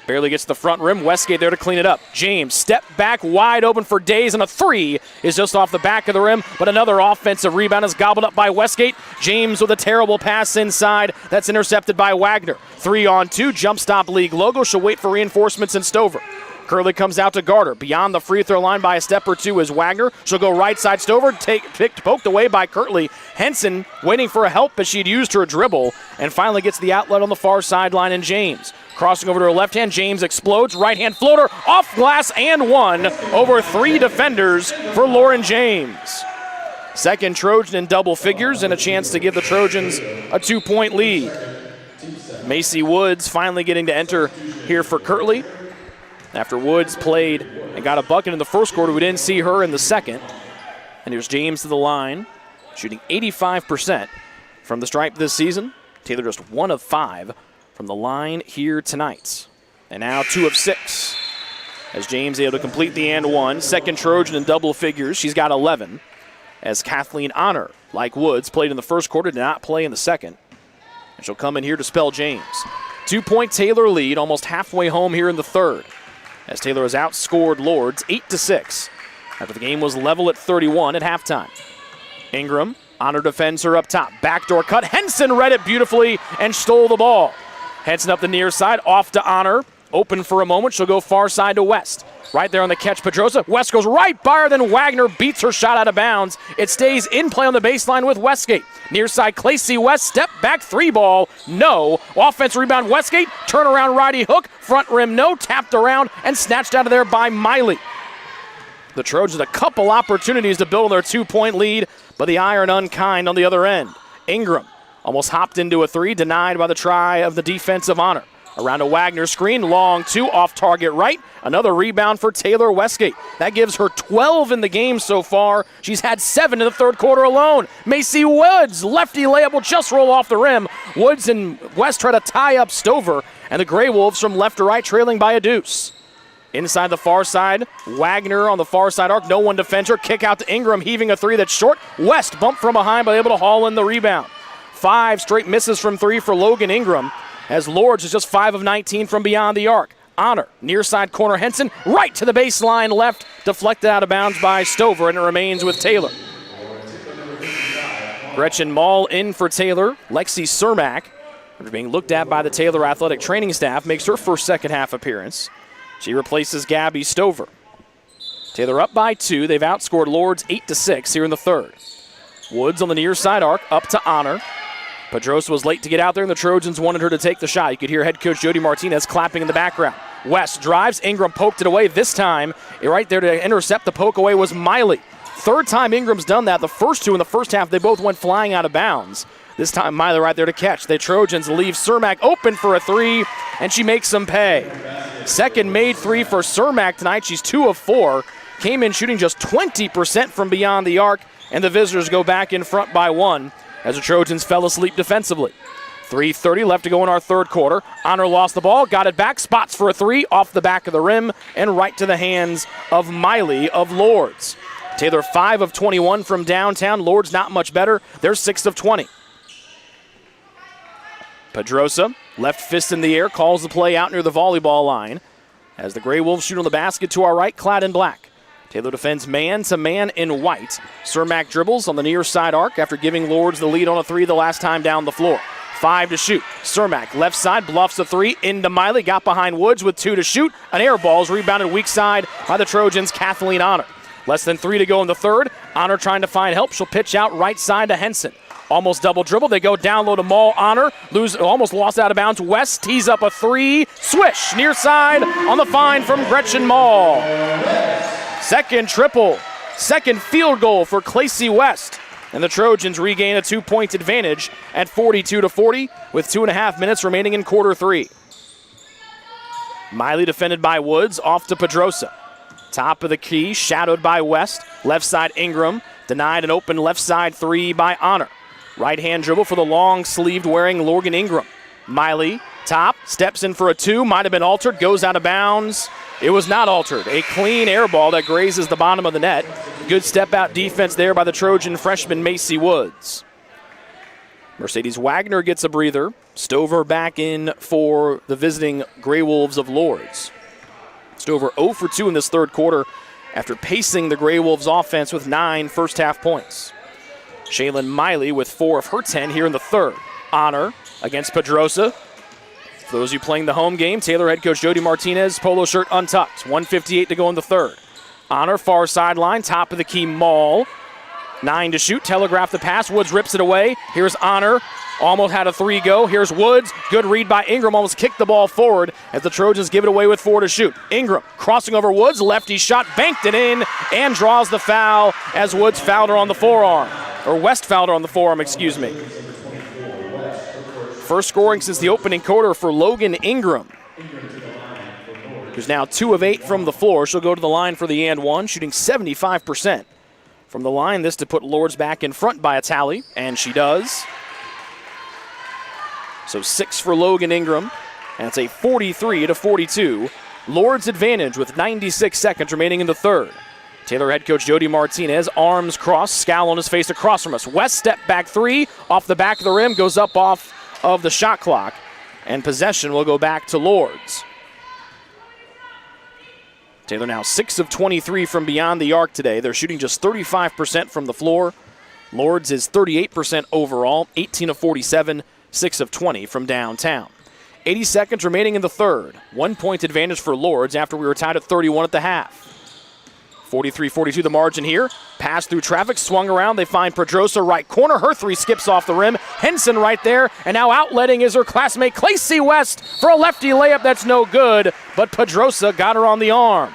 barely gets the front rim. Westgate there to clean it up. James step back wide open for days, and a 3 is just off the back of the rim, but another offensive rebound is gobbled up by Westgate. James with a terrible pass inside. That's intercepted by Wagner. 3-on-2, jump stop league logo. She'll wait for reinforcements in Stover. Kirtley comes out to guard her. Beyond the free throw line by a step or 2 is Wagner. She'll go right side Stover, poked away by Kirtley. Henson waiting for a help as she'd used her dribble and finally gets the outlet on the far sideline in James. Crossing over to her left hand, James explodes. Right hand floater, off glass and 1 over 3 defenders for Lauren James. Second Trojan in double figures and a chance to give the Trojans a 2-point lead. Macy Woods finally getting to enter here for Kirtley. After Woods played and got a bucket in the first quarter, we didn't see her in the second. And here's James to the line, shooting 85% from the stripe this season. Taylor just 1 of 5 from the line here tonight. And now 2 of 6. As James able to complete the and one. Second Trojan in double figures. She's got 11. As Kathleen Honor, like Woods, played in the first quarter, did not play in the second. And she'll come in here to spell James. 2-point Taylor lead, almost halfway home here in the third. As Taylor has outscored Lourdes 8-6. After the game was level at 31 at halftime. Ingram, Honor defends her up top. Backdoor cut. Henson read it beautifully and stole the ball. Henson up the near side, off to Honor. Open for a moment. She'll go far side to West. Right there on the catch, Pedrosa. West goes right by her, then Wagner beats her shot out of bounds. It stays in play on the baseline with Westgate. Near side, Clacy West, step back 3-ball. No. Offense rebound, Westgate. Turnaround righty hook. Front rim, no. Tapped around and snatched out of there by Miley. The Trojans a couple opportunities to build their 2-point lead, but the iron unkind on the other end. Ingram almost hopped into a 3, denied by the try of the defensive Honor. Around a Wagner screen, long 2, off target right. Another rebound for Taylor Westgate. That gives her 12 in the game so far. She's had 7 in the third quarter alone. Macy Woods, lefty layup will just roll off the rim. Woods and West try to tie up Stover, and the Grey Wolves from left to right trailing by a deuce. Inside the far side, Wagner on the far side arc. No one defends her. Kick out to Ingram, heaving a 3 that's short. West bumped from behind, but able to haul in the rebound. 5 straight misses from 3 for Logan Ingram, as Lourdes is just 5 of 19 from beyond the arc. Honor, near side corner Henson, right to the baseline left, deflected out of bounds by Stover, and it remains with Taylor. Gretchen Mall in for Taylor. Lexi Cermak, after being looked at by the Taylor athletic training staff, makes her first second half appearance. She replaces Gabby Stover. Taylor up by 2. They've outscored Lourdes 8-6 here in the third. Woods on the near side arc, up to Honor. Pedrosa was late to get out there, and the Trojans wanted her to take the shot. You could hear head coach Jody Martinez clapping in the background. West drives. Ingram poked it away. This time, right there to intercept the poke away was Miley. Third time Ingram's done that. The first 2 in the first half, they both went flying out of bounds. This time, Miley right there to catch. The Trojans leave Cermak open for a 3, and she makes them pay. Second made 3 for Cermak tonight. She's 2 of 4. Came in shooting just 20% from beyond the arc, and the visitors go back in front by 1 as the Trojans fell asleep defensively. 3:30 left to go in our third quarter. Honor lost the ball, got it back, spots for a 3 off the back of the rim and right to the hands of Miley of Lourdes. Taylor 5 of 21 from downtown. Lourdes not much better. They're 6 of 20. Pedrosa, left fist in the air, calls the play out near the volleyball line as the Grey Wolves shoot on the basket to our right, clad in black. Taylor defends man to man in white. Cermak dribbles on the near side arc after giving Lourdes the lead on a 3 the last time down the floor. 5 to shoot. Cermak left side bluffs the 3 into Miley. Got behind Woods with 2 to shoot. An air ball is rebounded weak side by the Trojans' Kathleen Honor. Less than 3 to go in the third. Honor trying to find help. She'll pitch out right side to Henson. Almost double dribble. They go down low to Mall. Honor almost lost out of bounds. West tees up a 3. Swish near side on the find from Gretchen Mall. Second triple. Second field goal for Clacy West. And the Trojans regain a 2-point advantage at 42-40 with 2.5 minutes remaining in quarter 3. Miley defended by Woods, off to Pedrosa. Top of the key, shadowed by West. Left side Ingram, denied an open left side 3 by Honor. Right hand dribble for the long-sleeved wearing Logan Ingram. Miley, top, steps in for a 2, might have been altered, goes out of bounds. It was not altered. A clean air ball that grazes the bottom of the net. Good step-out defense there by the Trojan freshman Macy Woods. Mercedes Wagner gets a breather. Stover back in for the visiting Grey Wolves of Lourdes. Stover 0 for 2 in this third quarter after pacing the Grey Wolves offense with 9 first-half points. Shaylin Miley with 4 of her 10 here in the third. Honor against Pedrosa. For those of you playing the home game, Taylor head coach Jody Martinez, polo shirt untucked. 1:58 to go in the third. Honor, far sideline, top of the key, Mall. 9 to shoot, telegraph the pass. Woods rips it away. Here's Honor. Almost had a 3 go. Here's Woods. Good read by Ingram. Almost kicked the ball forward as the Trojans give it away with 4 to shoot. Ingram crossing over Woods. Lefty shot, banked it in, and draws the foul as Woods fouled her on the forearm. Or West fouled her on the forearm, excuse me. First scoring since the opening quarter for Logan Ingram, who's now 2 of 8 from the floor. She'll go to the line for the and one, shooting 75% from the line. This to put Lourdes back in front by a tally, and she does. So 6 for Logan Ingram, and it's a 43-42 Lourdes advantage with 96 seconds remaining in the third. Taylor head coach Jody Martinez, arms crossed, scowl on his face across from us. West step back three, off the back of the rim, goes up off of the shot clock, and possession will go back to Lourdes. Taylor now 6 of 23 from beyond the arc today. They're shooting just 35% from the floor. Lourdes is 38% overall, 18 of 47, 6 of 20 from downtown. 80 seconds remaining in the third. 1 point advantage for Lourdes after we were tied at 31 at the half. 43-42 the margin here. Pass through traffic, swung around. They find Pedrosa right corner. Her three skips off the rim. Henson right there. And now outletting is her classmate Clacy West for a lefty layup that's no good. But Pedrosa got her on the arm.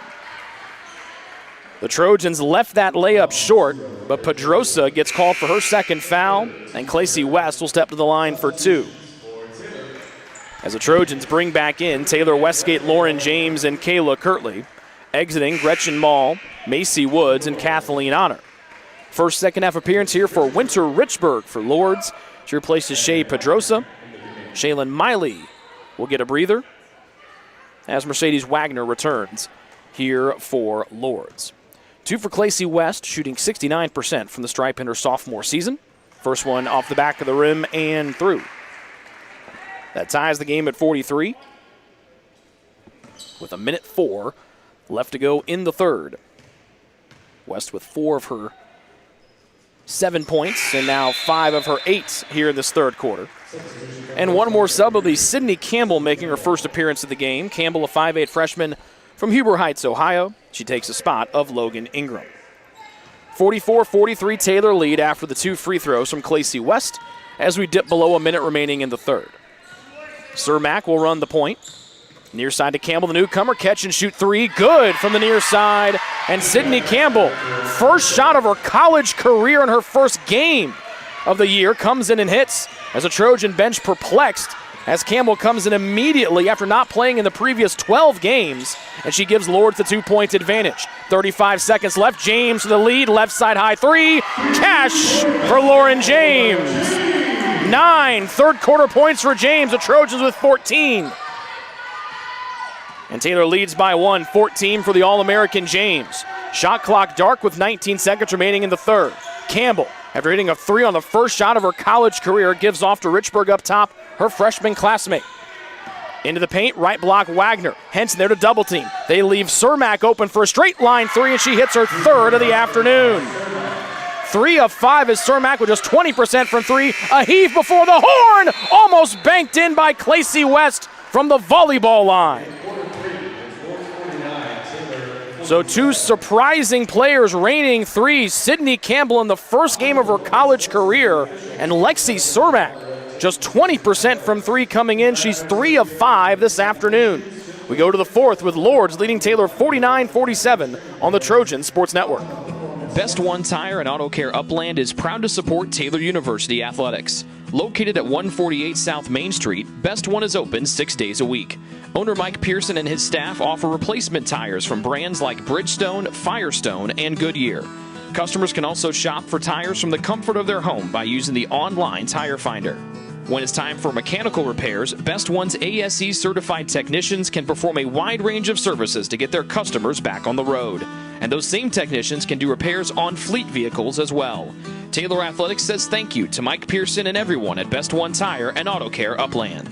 The Trojans left that layup short, but Pedrosa gets called for her second foul, and Clacy West will step to the line for 2. As the Trojans bring back in Taylor Westgate, Lauren James, and Kayla Kirtley. Exiting Gretchen Mall, Macy Woods, and Kathleen Honor. First second half appearance here for Winter Richburg for Lourdes. She replaces Shea Pedrosa. Shaylin Miley will get a breather as Mercedes Wagner returns here for Lourdes. 2 for Clacy West, shooting 69% from the stripe in her sophomore season. First one off the back of the rim and through. That ties the game at 43 with 1:04 left to go in the third. West with 4 of her 7 points and now 5 of her 8 here in this third quarter. And one more sub will be Sydney Campbell making her first appearance of the game. Campbell, a 5'8 freshman from Huber Heights, Ohio. She takes the spot of Logan Ingram. 44-43 Taylor lead after the 2 free throws from Clacy West as we dip below a minute remaining in the third. Cermak will run the point. Near side to Campbell, the newcomer, catch and shoot 3. Good from the near side. And Sydney Campbell, first shot of her college career in her first game of the year, comes in and hits as a Trojan bench perplexed as Campbell comes in immediately after not playing in the previous 12 games, and she gives Lourdes the 2-point advantage. 35 seconds left. James for the lead, left side high 3. Cash for Lauren James. 9 third quarter points for James, the Trojans with 14. And Taylor leads by 1, 14 for the All-American James. Shot clock dark with 19 seconds remaining in the third. Campbell, after hitting a 3 on the first shot of her college career, gives off to Richburg up top, her freshman classmate. Into the paint, right block Wagner. Henson there to double team. They leave Cermak open for a straight line 3, and she hits her third of the afternoon. 3 of 5 is Cermak with just 20% from 3. A heave before the horn, almost banked in by Clacy West from the volleyball line. So 2 surprising players raining 3s. Sydney Campbell in the first game of her college career, and Lexi Cermak just 20% from 3 coming in. She's 3 of 5 this afternoon. We go to the fourth with Lourdes leading Taylor 49-47 on the Trojan Sports Network. Best One Tire and Auto Care Upland is proud to support Taylor University Athletics. Located at 148 South Main Street, Best One is open 6 days a week. Owner Mike Pearson and his staff offer replacement tires from brands like Bridgestone, Firestone, and Goodyear. Customers can also shop for tires from the comfort of their home by using the online tire finder. When it's time for mechanical repairs, Best One's ASE certified technicians can perform a wide range of services to get their customers back on the road. And those same technicians can do repairs on fleet vehicles as well. Taylor Athletics says thank you to Mike Pearson and everyone at Best One Tire and Auto Care Upland.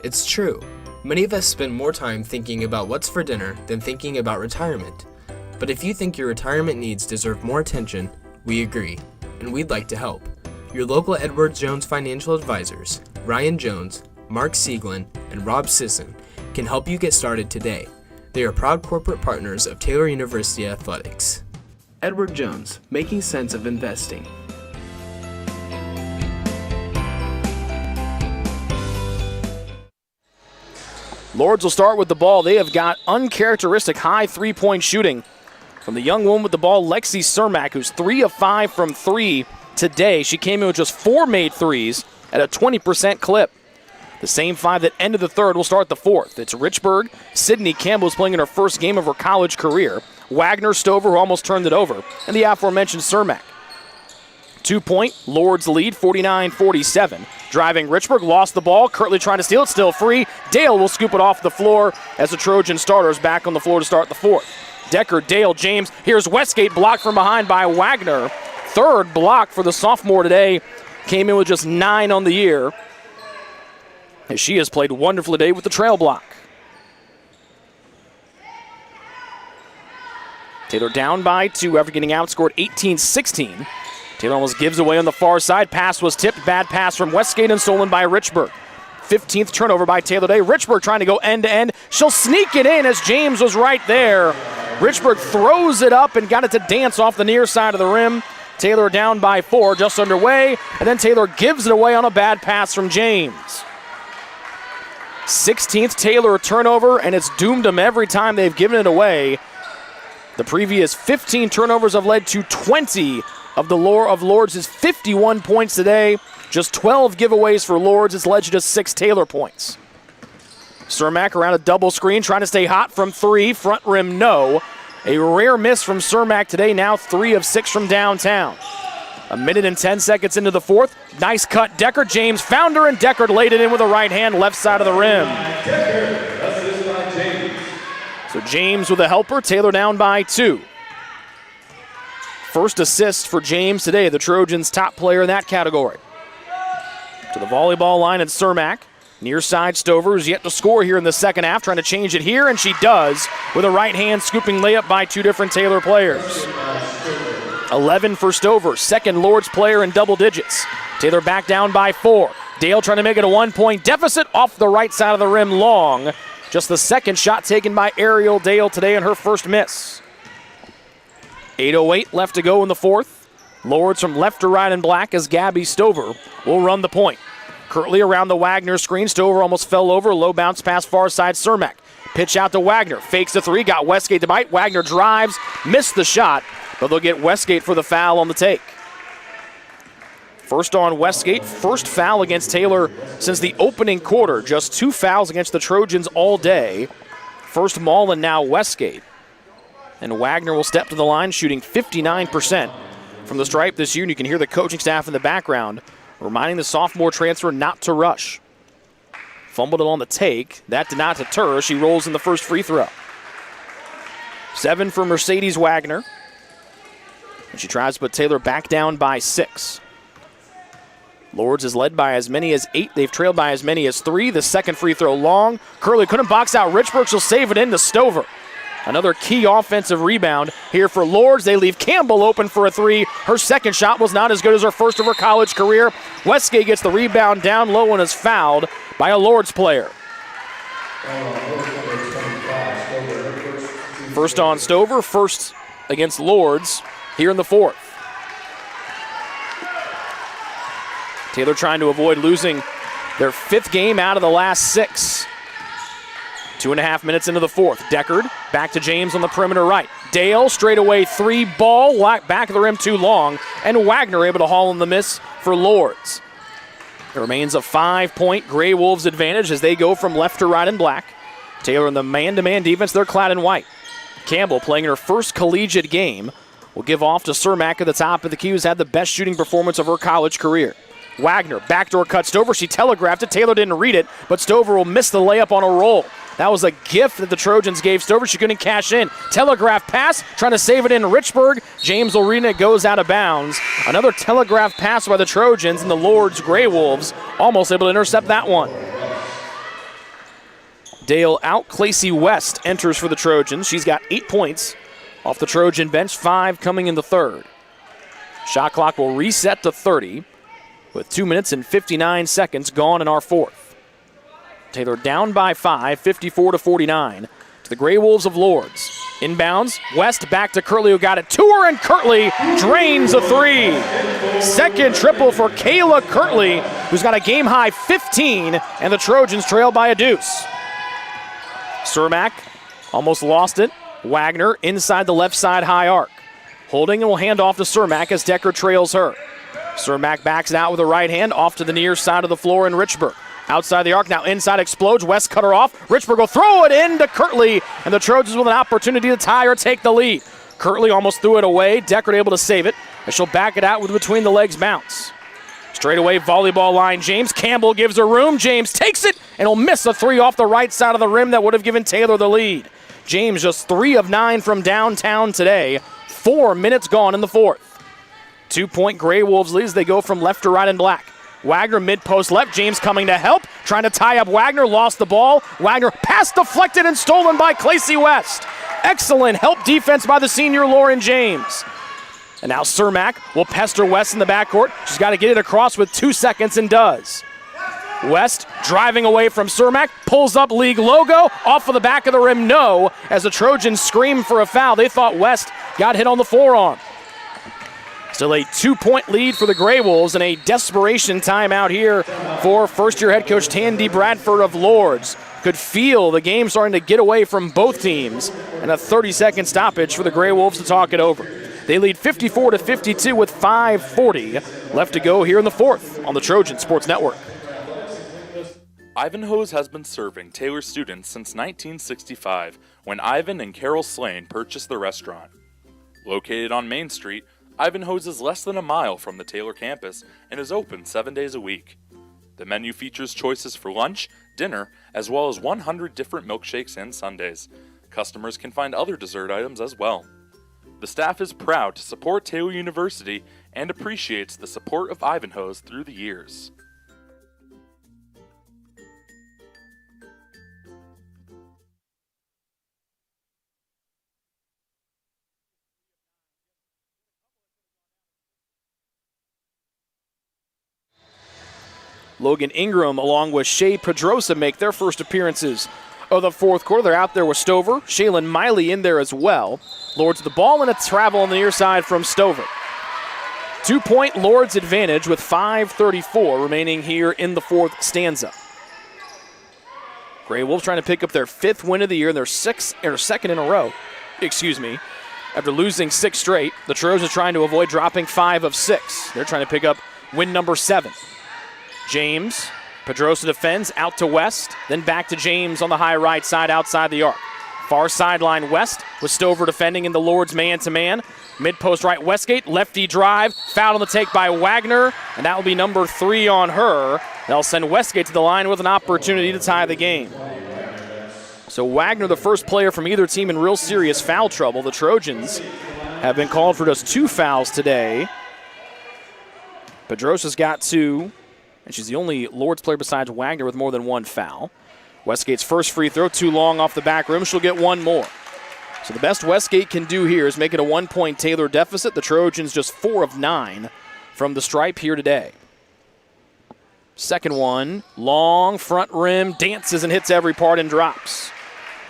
It's true. Many of us spend more time thinking about what's for dinner than thinking about retirement. But if you think your retirement needs deserve more attention, we agree, and we'd like to help. Your local Edward Jones financial advisors, Ryan Jones, Mark Sieglin, and Rob Sisson, can help you get started today. They are proud corporate partners of Taylor University Athletics. Edward Jones, making sense of investing. Lourdes will start with the ball. They have got uncharacteristic high three-point shooting from the young woman with the ball, Lexi Cermak, who's 3 of 5 from 3 today. She came in with just 4 made threes at a 20% clip. The same 5 that ended the third will start the fourth. It's Richburg. Sydney Campbell is playing in her first game of her college career. Wagner, Stover, who almost turned it over, and the aforementioned Cermak. 2-point Lourdes lead, 49-47. Driving Richburg, lost the ball. Kirtley trying to steal it, still free. Dale will scoop it off the floor as the Trojan starters back on the floor to start the fourth. Decker, Dale, James. Here's Westgate, blocked from behind by Wagner. Third block for the sophomore today. Came in with just 9 on the year, as she has played wonderfully today with the trail block. Taylor down by 2 after getting outscored 18-16. Taylor almost gives away on the far side. Pass was tipped. Bad pass from Westgate and stolen by Richburg. 15th turnover by Taylor today. Richburg trying to go end-to-end. She'll sneak it in as James was right there. Richburg throws it up and got it to dance off the near side of the rim. Taylor down by 4, just underway. And then Taylor gives it away on a bad pass from James. 16th Taylor turnover, and it's doomed them every time they've given it away. The previous 15 turnovers have led to 20 of the Lourdes' 51 points today. Just 12 giveaways for Lourdes. It's led to just 6 Taylor points. Cermak around a double screen, trying to stay hot from 3. Front rim, no. A rare miss from Cermak today, now 3 of 6 from downtown. 1 minute and 10 seconds into the fourth. Nice cut, Decker. James found her, and Decker laid it in with a right hand, left side of the rim. So James with a helper, Taylor down by 2. First assist for James today, the Trojans' top player in that category. To the volleyball line and Cermak. Near side Stover is yet to score here in the second half, trying to change it here, and she does with a right hand scooping layup by 2 different Taylor players. 11 for Stover, second Lourdes player in double digits. Taylor back down by 4. Dale trying to make it a 1-point deficit off the right side of the rim long. Just the second shot taken by Ariel Dale today in her first miss. 8:08 left to go in the fourth. Lourdes from left to right in black as Gabby Stover will run the point. Kirtley around the Wagner screen. Stover almost fell over. Low bounce pass far side Cermak. Pitch out to Wagner. Fakes the 3. Got Westgate to bite. Wagner drives. Missed the shot, but they'll get Westgate for the foul on the take. First on Westgate. First foul against Taylor since the opening quarter. Just 2 fouls against the Trojans all day. First Maul and now Westgate. And Wagner will step to the line shooting 59% from the stripe this year. And you can hear the coaching staff in the background reminding the sophomore transfer not to rush. Fumbled it on the take. That did not deter. She rolls in the first free throw. 7 for Mercedes Wagner. And she tries to put Taylor back down by 6. Lourdes is led by as many as 8. They've trailed by as many as 3. The second free throw long. Curley couldn't box out Richburg. She'll save it into Stover. Another key offensive rebound here for Lourdes. They leave Campbell open for a 3. Her second shot was not as good as her first of her college career. Westgate gets the rebound down low and is fouled by a Lourdes player. First on Stover, first against Lourdes here in the fourth. Taylor trying to avoid losing their 5th game out of the last 6. 2.5 minutes into the fourth. Deckard back to James on the perimeter right. Dale straight away 3 ball, back of the rim too long, and Wagner able to haul in the miss for Lourdes. It remains a 5-point Grey Wolves advantage as they go from left to right in black. Taylor in the man-to-man defense, they're clad in white. Campbell playing her first collegiate game will give off to Cermak at the top of the key, who's had the best shooting performance of her college career. Wagner, backdoor cut Stover. She telegraphed it. Taylor didn't read it, but Stover will miss the layup on a roll. That was a gift that the Trojans gave Stover. She couldn't cash in. Telegraph pass, trying to save it in Richburg. James will read it, goes out of bounds. Another telegraph pass by the Trojans, and the Lourdes Grey Wolves almost able to intercept that one. Dale out. Clacy West enters for the Trojans. She's got 8 points off the Trojan bench, 5 coming in the third. Shot clock will reset to 30 with 2 minutes and 59 seconds gone in our fourth. Taylor down by 5, 54-49 to the Grey Wolves of Lourdes. Inbounds, West back to Kirtley, who got it to her, and Kirtley drains a 3. Second triple for Kayla Kirtley, who's got a game-high 15, and the Trojans trail by a deuce. Cermak almost lost it. Wagner inside the left side high arc. Holding and will hand off to Cermak as Decker trails her. Cermak backs it out with a right hand off to the near side of the floor in Richburg. Outside the arc, now inside explodes. West cut her off. Richburg will throw it in to Kirtley, and the Trojans with an opportunity to tie or take the lead. Kirtley almost threw it away. Deckard able to save it, and she'll back it out with between the legs bounce. Straight away volleyball line. James Campbell gives her room. James takes it, and will miss a three off the right side of the rim that would have given Taylor the lead. James just 3 of 9 from downtown today. 4 minutes gone in the fourth. 2-point Grey Wolves lead as they go from left to right in black. Wagner mid-post left. James coming to help. Trying to tie up Wagner. Lost the ball. Wagner pass deflected and stolen by Clacy West. Excellent help defense by the senior Lauren James. And now Cermak will pester West in the backcourt. She's got to get it across with 2 seconds and does. West driving away from Cermak, pulls up league logo, off of the back of the rim, no, as the Trojans scream for a foul. They thought West got hit on the forearm. Still a 2-point lead for the Grey Wolves and a desperation timeout here for first-year head coach Tandy Bradford of Lourdes. Could feel the game starting to get away from both teams, and a 30-second stoppage for the Grey Wolves to talk it over. They lead 54-52 with 5:40 left to go here in the fourth on the Trojan Sports Network. Ivanhoe's has been serving Taylor students since 1965 when Ivan and Carol Slane purchased the restaurant. Located on Main Street, Ivanhoe's is less than a mile from the Taylor campus and is open 7 days a week. The menu features choices for lunch, dinner, as well as 100 different milkshakes and sundaes. Customers can find other dessert items as well. The staff is proud to support Taylor University and appreciates the support of Ivanhoe's through the years. Logan Ingram along with Shea Pedrosa make their first appearances of the fourth quarter. They're out there with Stover. Shaylin Miley in there as well. Lourdes the ball and a travel on the near side from Stover. 2-point Lourdes advantage with 5:34 remaining here in the fourth stanza. Grey Wolves trying to pick up their 5th win of the year and their 2nd in a row. After losing 6 straight, the Trojans trying to avoid dropping 5 of 6. They're trying to pick up win number 7. James, Pedrosa defends, out to West, then back to James on the high right side outside the arc. Far sideline West with Stover defending in the Lourdes man-to-man. Mid-post right Westgate, lefty drive, foul on the take by Wagner, and that will be number 3 on her. They'll send Westgate to the line with an opportunity to tie the game. So Wagner, the first player from either team in real serious foul trouble. The Trojans have been called for just 2 fouls today. Pedrosa's got 2. And she's the only Lourdes player besides Wagner with more than 1 foul. Westgate's first free throw, too long off the back rim. She'll get 1 more. So the best Westgate can do here is make it a 1-point Taylor deficit. The Trojans just 4 of 9 from the stripe here today. Second one, long front rim, dances and hits every part and drops.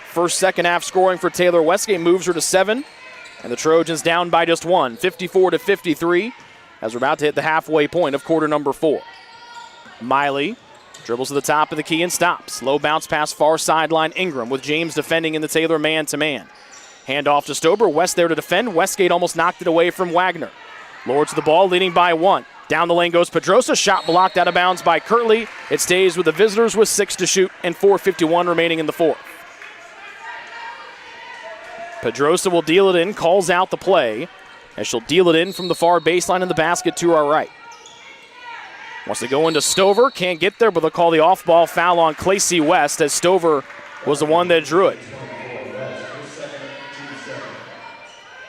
First second half scoring for Taylor. Westgate moves her to 7. And the Trojans down by just 1, 54-53, as we're about to hit the halfway point of quarter number 4. Miley dribbles to the top of the key and stops. Low bounce pass far sideline Ingram with James defending in the Taylor man-to-man. Hand off to Stober. West there to defend. Westgate almost knocked it away from Wagner. Lourdes the ball leading by 1. Down the lane goes Pedrosa. Shot blocked out of bounds by Kirtley. It stays with the visitors with 6 to shoot and 4:51 remaining in the fourth. Pedrosa will deal it in, calls out the play, as she'll deal it in from the far baseline in the basket to our right. Wants to go into Stover, can't get there, but they'll call the off-ball foul on Clacy West as Stover was the one that drew it.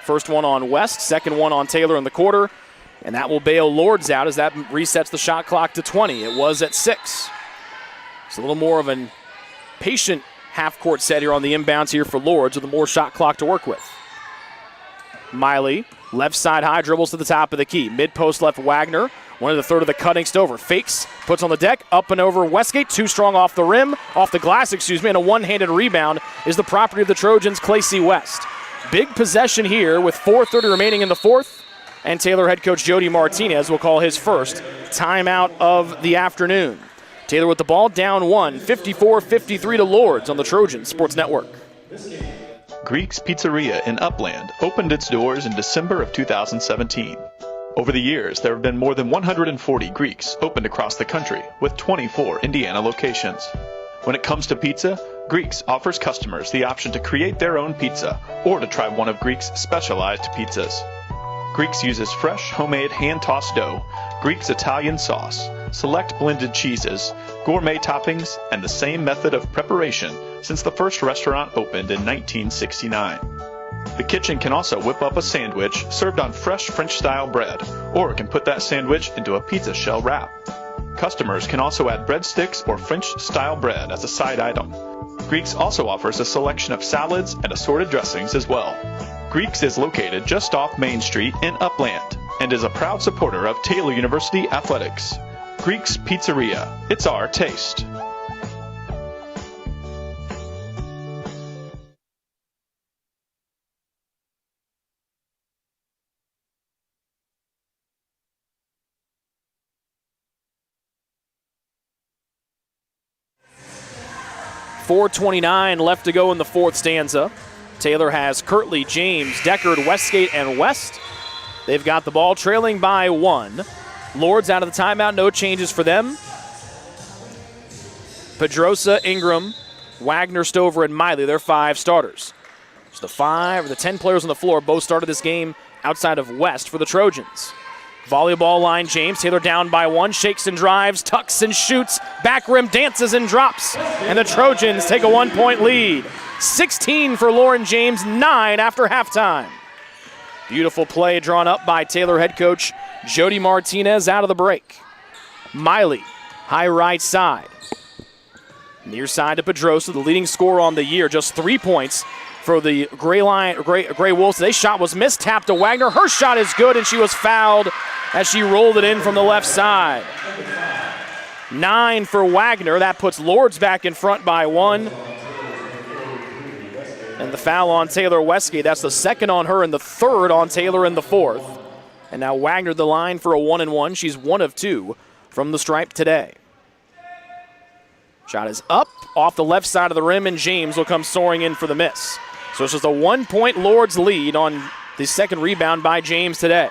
First one on West, second one on Taylor in the quarter, and that will bail Lourdes out as that resets the shot clock to 20. It was at 6. It's a little more of a patient half-court set here on the inbounds here for Lourdes with a more shot clock to work with. Miley, left side high, dribbles to the top of the key. Mid-post left Wagner. One of the third of the cutting Stover. Fakes, puts on the deck, up and over Westgate. Too strong off the rim, off the glass, and a one-handed rebound is the property of the Trojans, Clacy West. Big possession here with 4:30 remaining in the fourth. And Taylor head coach Jody Martinez will call his first timeout of the afternoon. Taylor with the ball, down 1, 54-53 to Lourdes on the Trojan Sports Network. Greek's Pizzeria in Upland opened its doors in December of 2017. Over the years, there have been more than 140 Greeks opened across the country, with 24 Indiana locations. When it comes to pizza, Greeks offers customers the option to create their own pizza or to try one of Greeks' specialized pizzas. Greeks uses fresh, homemade, hand-tossed dough, Greeks Italian sauce, select blended cheeses, gourmet toppings, and the same method of preparation since the first restaurant opened in 1969. The kitchen can also whip up a sandwich served on fresh French-style bread, or it can put that sandwich into a pizza shell wrap. Customers can also add breadsticks or French-style bread as a side item. Greeks also offers a selection of salads and assorted dressings as well. Greeks is located just off Main Street in Upland and is a proud supporter of Taylor University Athletics. Greeks Pizzeria, it's our taste. .429 left to go in the fourth stanza. Taylor has Kirtley, James, Deckard, Westgate, and West. They've got the ball trailing by 1. Lourdes out of the timeout, no changes for them. Pedrosa, Ingram, Wagner, Stover, and Miley, they're 5 starters. So the 10 players on the floor both started this game outside of West for the Trojans. Volleyball line, James. Taylor down by 1, shakes and drives, tucks and shoots, back rim dances and drops. And the Trojans take a 1-point lead. 16 for Lauren James, 9 after halftime. Beautiful play drawn up by Taylor head coach Jody Martinez out of the break. Miley, high right side. Near side to Pedrosa, the leading scorer on the year, just 3 points for the Gray Wolves. Today's shot was missed, tapped to Wagner. Her shot is good, and she was fouled as she rolled it in from the left side. 9 for Wagner. That puts Lourdes back in front by 1. And the foul on Taylor Westgate. That's the second on her and the third on Taylor in the fourth. And now Wagner the line for a 1-and-1. She's 1 of 2 from the stripe today. Shot is up off the left side of the rim, and James will come soaring in for the miss. So it's just a 1-point Lourdes lead on the second rebound by James today.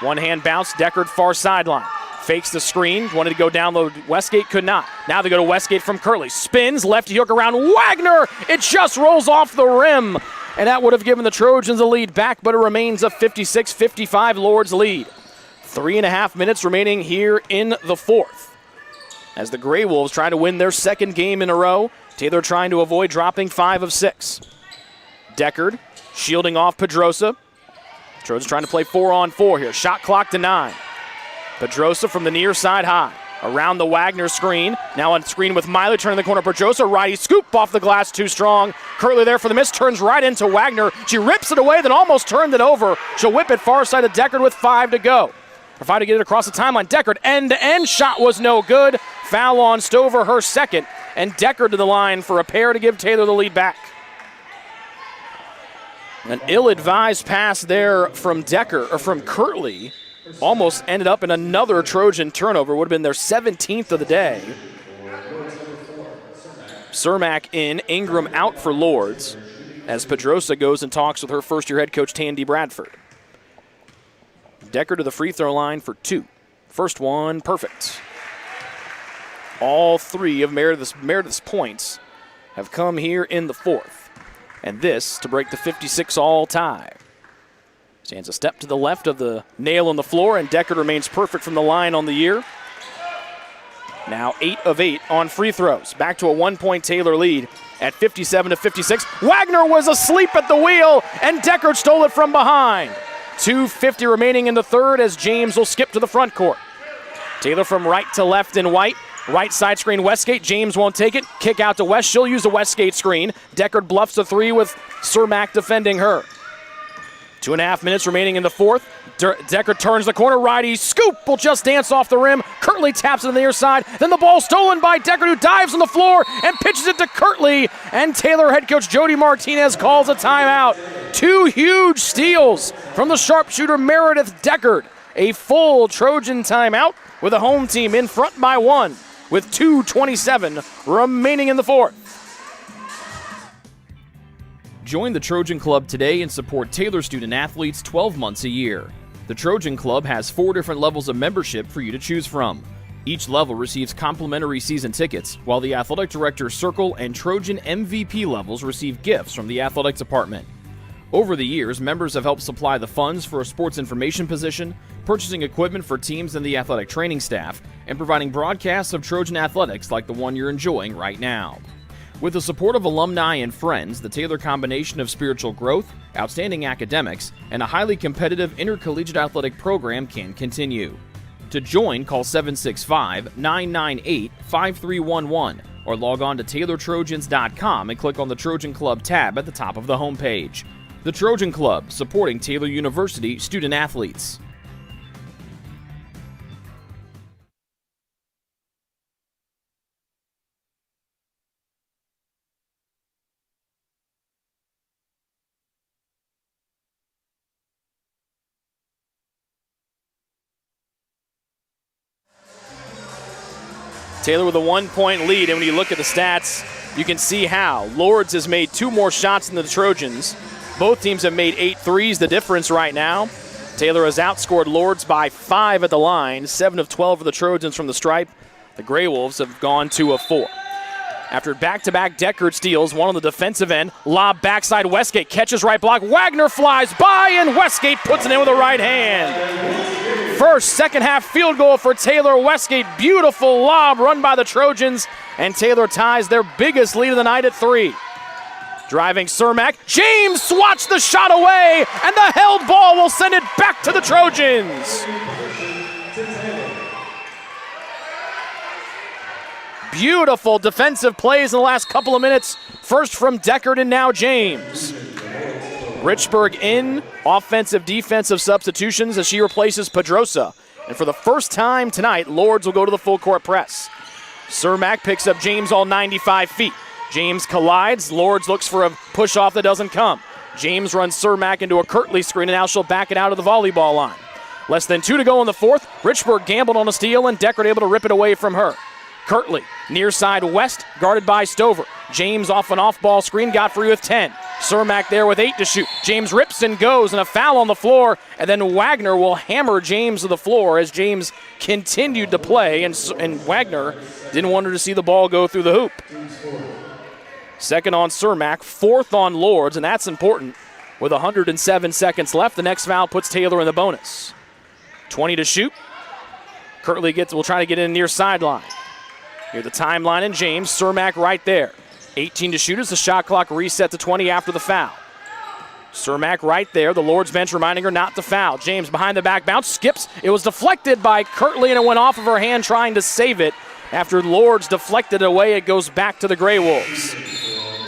One hand bounce, Deckard far sideline. Fakes the screen, wanted to go down low. Westgate could not. Now they go to Westgate from Kirtley. Spins, lefty hook around Wagner. It just rolls off the rim. And that would have given the Trojans the lead back, but it remains a 56-55 Lourdes lead. 3.5 minutes remaining here in the fourth. As the Gray Wolves try to win their second game in a row, Taylor trying to avoid dropping 5 of 6. Deckard shielding off Pedrosa. Trojans trying to play 4-on-4 here. Shot clock to 9. Pedrosa from the near side high. Around the Wagner screen. Now on screen with Miley turning the corner. Pedrosa, righty scoop off the glass, too strong. Kirtley there for the miss, turns right into Wagner. She rips it away, then almost turned it over. She'll whip it far side of Deckard with 5 to go. Trying to get it across the timeline. Deckard, end-to-end shot was no good. Foul on Stover, her second. And Deckard to the line for a pair to give Taylor the lead back. An ill-advised pass there from Kirtley. Almost ended up in another Trojan turnover. Would have been their 17th of the day. Cermak in, Ingram out for Lourdes as Pedrosa goes and talks with her first-year head coach Tandy Bradford. Deckard to the free throw line for 2. First one, perfect. All 3 of Meredith's points have come here in the fourth. And this to break the 56-all tie. Stands a step to the left of the nail on the floor, and Deckard remains perfect from the line on the year. Now 8 of 8 on free throws. Back to a 1-point Taylor lead at 57-56. Wagner was asleep at the wheel, and Deckard stole it from behind. 2:50 remaining in the third as James will skip to the front court. Taylor from right to left in white. Right side screen, Westgate. James won't take it. Kick out to West. She'll use the Westgate screen. Deckard bluffs a 3 with Cermak defending her. 2.5 minutes remaining in the fourth. Deckard turns the corner. Righty scoop will just dance off the rim. Kirtley taps it on the near side. Then the ball stolen by Deckard, who dives on the floor and pitches it to Kirtley. And Taylor head coach Jody Martinez calls a timeout. 2 huge steals from the sharpshooter Meredith Deckard. A full Trojan timeout with the home team in front by 1 with 2:27 remaining in the fourth. Join the Trojan Club today and support Taylor student athletes 12 months a year. The Trojan Club has 4 different levels of membership for you to choose from. Each level receives complimentary season tickets, while the Athletic Director's Circle and Trojan MVP levels receive gifts from the Athletic Department. Over the years, members have helped supply the funds for a sports information position, purchasing equipment for teams and the athletic training staff, and providing broadcasts of Trojan athletics like the one you're enjoying right now. With the support of alumni and friends, the Taylor combination of spiritual growth, outstanding academics, and a highly competitive intercollegiate athletic program can continue. To join, call 765-998-5311 or log on to TaylorTrojans.com and click on the Trojan Club tab at the top of the homepage. The Trojan Club, supporting Taylor University student athletes. Taylor with a 1-point lead, and when you look at the stats, you can see how. Lourdes has made 2 more shots than the Trojans. Both teams have made 8 threes, the difference right now. Taylor has outscored Lourdes by 5 at the line, 7 of 12 for the Trojans from the stripe. The Grey Wolves have gone 2 of 4. After back-to-back Deckard steals, one on the defensive end, lob backside, Westgate catches right block, Wagner flies by, and Westgate puts it in with a right hand. First second-half field goal for Taylor Westgate. Beautiful lob run by the Trojans, and Taylor ties their biggest lead of the night at 3. Driving Cermak, James swats the shot away, and the held ball will send it back to the Trojans. Beautiful defensive plays in the last couple of minutes. First from Deckard and now James. Richburg in offensive-defensive substitutions as she replaces Pedrosa. And for the first time tonight, Lourdes will go to the full-court press. Cermak picks up James all 95 feet. James collides. Lourdes looks for a push-off that doesn't come. James runs Cermak into a Kirtley screen, and now she'll back it out of the volleyball line. Less than 2 to go in the fourth. Richburg gambled on a steal, and Deckard able to rip it away from her. Kirtley, near side west, guarded by Stover. James off an off-ball screen, Godfrey with 10. Cermak there with 8 to shoot. James rips and goes, and a foul on the floor, and then Wagner will hammer James to the floor as James continued to play, and Wagner didn't want her to see the ball go through the hoop. Second on Cermak, 4th on Lourdes, and that's important. With 107 seconds left, the next foul puts Taylor in the bonus. 20 to shoot. Kirtley will try to get in near sideline. Near the timeline, and James, Cermak right there. 18 to shoot as the shot clock reset to 20 after the foul. Cermak right there, the Lourdes bench reminding her not to foul. James behind the back bounce, skips. It was deflected by Kirtley, and it went off of her hand trying to save it. After Lourdes deflected it away, it goes back to the Grey Wolves.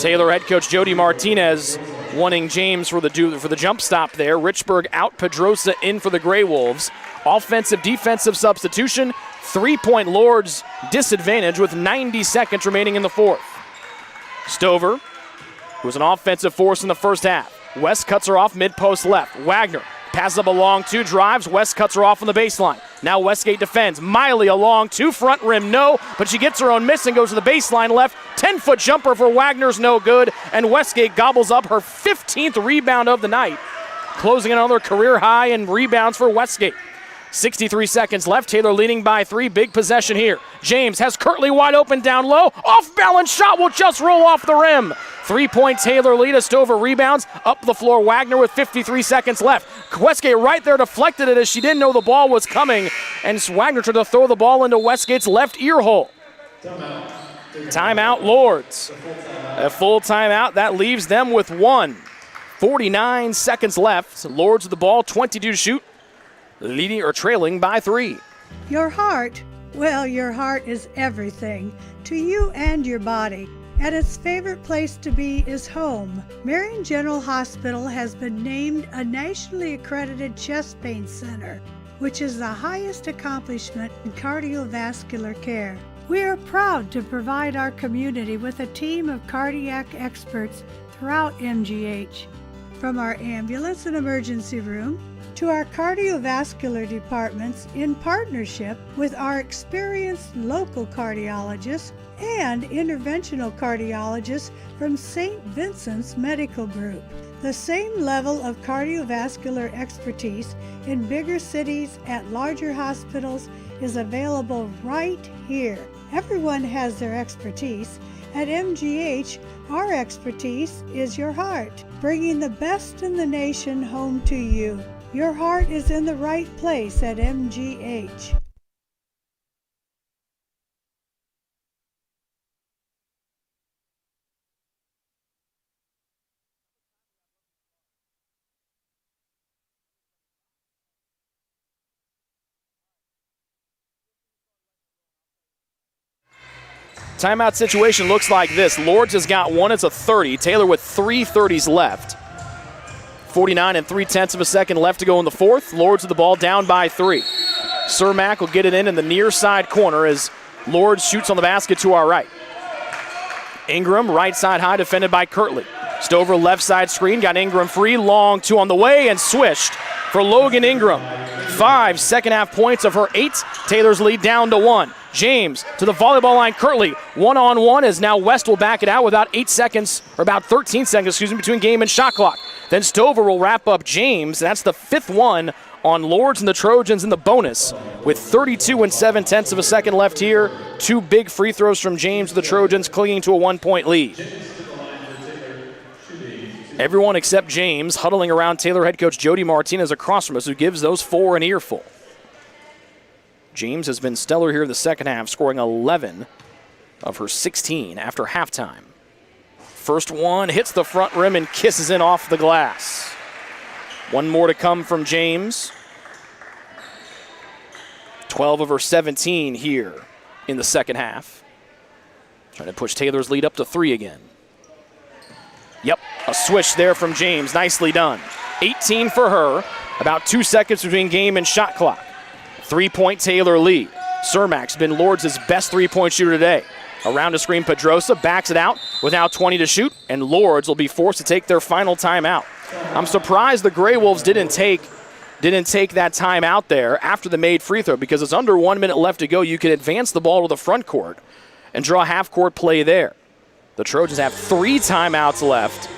Taylor head coach Jody Martinez wanting James for the jump stop there. Richburg out, Pedrosa in for the Grey Wolves. Offensive-defensive substitution. 3-point Lourdes disadvantage with 90 seconds remaining in the fourth. Stover, who was an offensive force in the first half. West cuts her off mid-post left. Wagner passes up a long 2, drives. West cuts her off on the baseline. Now Westgate defends. Miley a long 2, front rim no, but she gets her own miss and goes to the baseline left. 10-foot jumper for Wagner's no good, and Westgate gobbles up her 15th rebound of the night, closing another career high in rebounds for Westgate. 63 seconds left. Taylor leading by 3. Big possession here. James has Kirtley wide open down low. Off-balance shot will just roll off the rim. 3-point Taylor lead as Stover rebounds. Up the floor, Wagner with 53 seconds left. Westgate right there deflected it as she didn't know the ball was coming. And Wagner tried to throw the ball into Westgate's left ear hole. Timeout Lourdes. A full timeout. That leaves them with 1. 49 seconds left. Lourdes with the ball, 22 to shoot. Leading or trailing by 3. Your heart, well, your heart is everything to you and your body, and its favorite place to be is home. Marion General Hospital has been named a nationally accredited chest pain center, which is the highest accomplishment in cardiovascular care. We are proud to provide our community with a team of cardiac experts throughout MGH. From our ambulance and emergency room to our cardiovascular departments in partnership with our experienced local cardiologists and interventional cardiologists from St. Vincent's Medical Group. The same level of cardiovascular expertise in bigger cities at larger hospitals is available right here. Everyone has their expertise. At MGH, our expertise is your heart, bringing the best in the nation home to you. Your heart is in the right place at MGH. Timeout situation looks like this. Lourdes has got one. It's a 30. Taylor with 3 30s left. 49 3/10 of a second left to go in the fourth. Lourdes with the ball down by 3. Cermak will get it in the near side corner as Lourdes shoots on the basket to our right. Ingram, right side high, defended by Kirtley. Stover, left side screen, got Ingram free. Long 2 on the way and swished for Logan Ingram. 5 second half points of her 8. Taylor's lead down to 1. James to the volleyball line. Kirtley, 1-on-1 as now West will back it out with about 8 seconds, or about 13 seconds, between game and shot clock. Then Stover will wrap up James. That's the 5th one on Lourdes and the Trojans in the bonus with 32 7/10 of a second left here. 2 big free throws from James, the Trojans clinging to a 1-point lead. Everyone except James huddling around Taylor head coach Jody Martinez across from us, who gives those 4 an earful. James has been stellar here in the second half, scoring 11 of her 16 after halftime. First one hits the front rim and kisses in off the glass. 1 more to come from James. 12 of her 17 here in the second half. Trying to push Taylor's lead up to 3 again. Yep, a swish there from James. Nicely done. 18 for her. About 2 seconds between game and shot clock. 3-point Taylor lead. Cermak's been Lourdes' best 3-point shooter today. Around the screen, Pedrosa backs it out with now 20 to shoot, and Lourdes will be forced to take their final timeout. I'm surprised the Grey Wolves didn't take that time out there after the made free throw, because it's under 1 minute left to go. You can advance the ball to the front court and draw a half-court play there. The Trojans have 3 timeouts left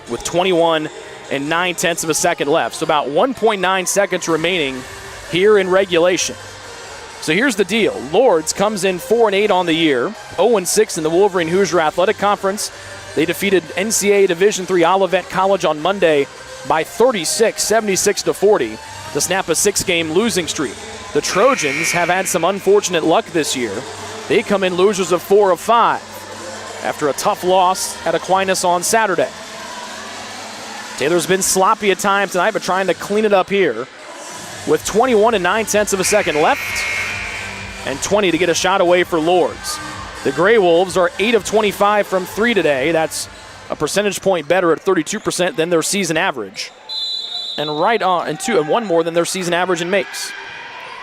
with 21 9/10 of a second left. So about 1.9 seconds remaining here in regulation. So here's the deal. Lourdes comes in 4-8 on the year, 0-6 in the Wolverine Hoosier Athletic Conference. They defeated NCAA Division III Olivet College on Monday by 36, 76-40 to snap a 6-game losing streak. The Trojans have had some unfortunate luck this year. They come in losers of 4 of 5 after a tough loss at Aquinas on Saturday. Taylor's been sloppy at times tonight, but trying to clean it up here with 21 9/10 of a second left and 20 to get a shot away for Lourdes. The Grey Wolves are 8 of 25 from 3 today. That's a percentage point better at 32% than their season average. And right on, and 1 more than their season average in makes.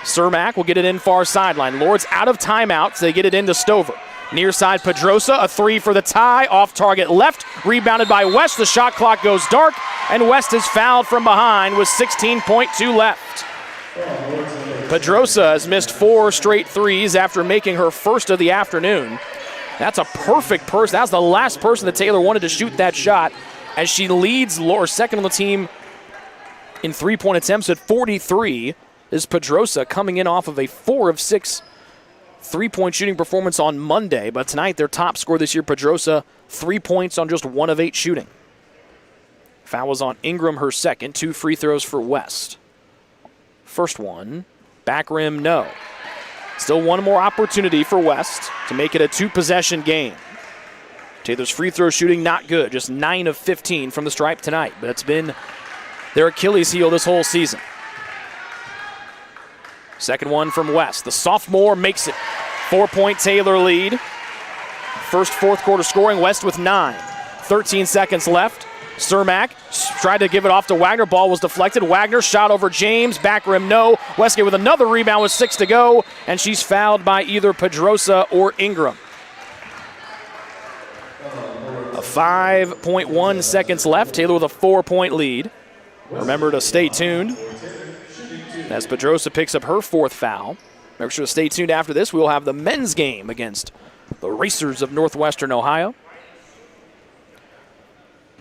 Cermak will get it in far sideline. Lourdes out of timeouts. They get it into Stover. Near side, Pedrosa, a 3 for the tie. Off target left, rebounded by West. The shot clock goes dark, and West is fouled from behind with 16.2 left. Pedrosa has missed 4 straight threes after making her first of the afternoon. That's a perfect person. That's the last person that Taylor wanted to shoot that shot, as she leads Lourdes, second on the team in 3-point attempts at 43. Is Pedrosa coming in off of a 4 of 6 3-point shooting performance on Monday, but tonight their top scorer this year, Pedrosa, 3 points on just 1 of 8 shooting. Foul was on Ingram, her second. 2 free throws for West. First one, back rim, no. Still 1 more opportunity for West to make it a 2-possession game. Taylor's free throw shooting not good, just 9 of 15 from the stripe tonight, but it's been their Achilles heel this whole season. Second one from West. The sophomore makes it. 4-point Taylor lead. First fourth quarter scoring, West with 9. 13 seconds left. Cermak tried to give it off to Wagner. Ball was deflected. Wagner shot over James. Back rim, no. Westgate with another rebound with 6 to go, and she's fouled by either Pedrosa or Ingram. 5.1 seconds left. Taylor with a 4-point lead. Remember to stay tuned as Pedrosa picks up her 4th foul. Make sure to stay tuned after this. We will have the men's game against the Racers of Northwestern Ohio.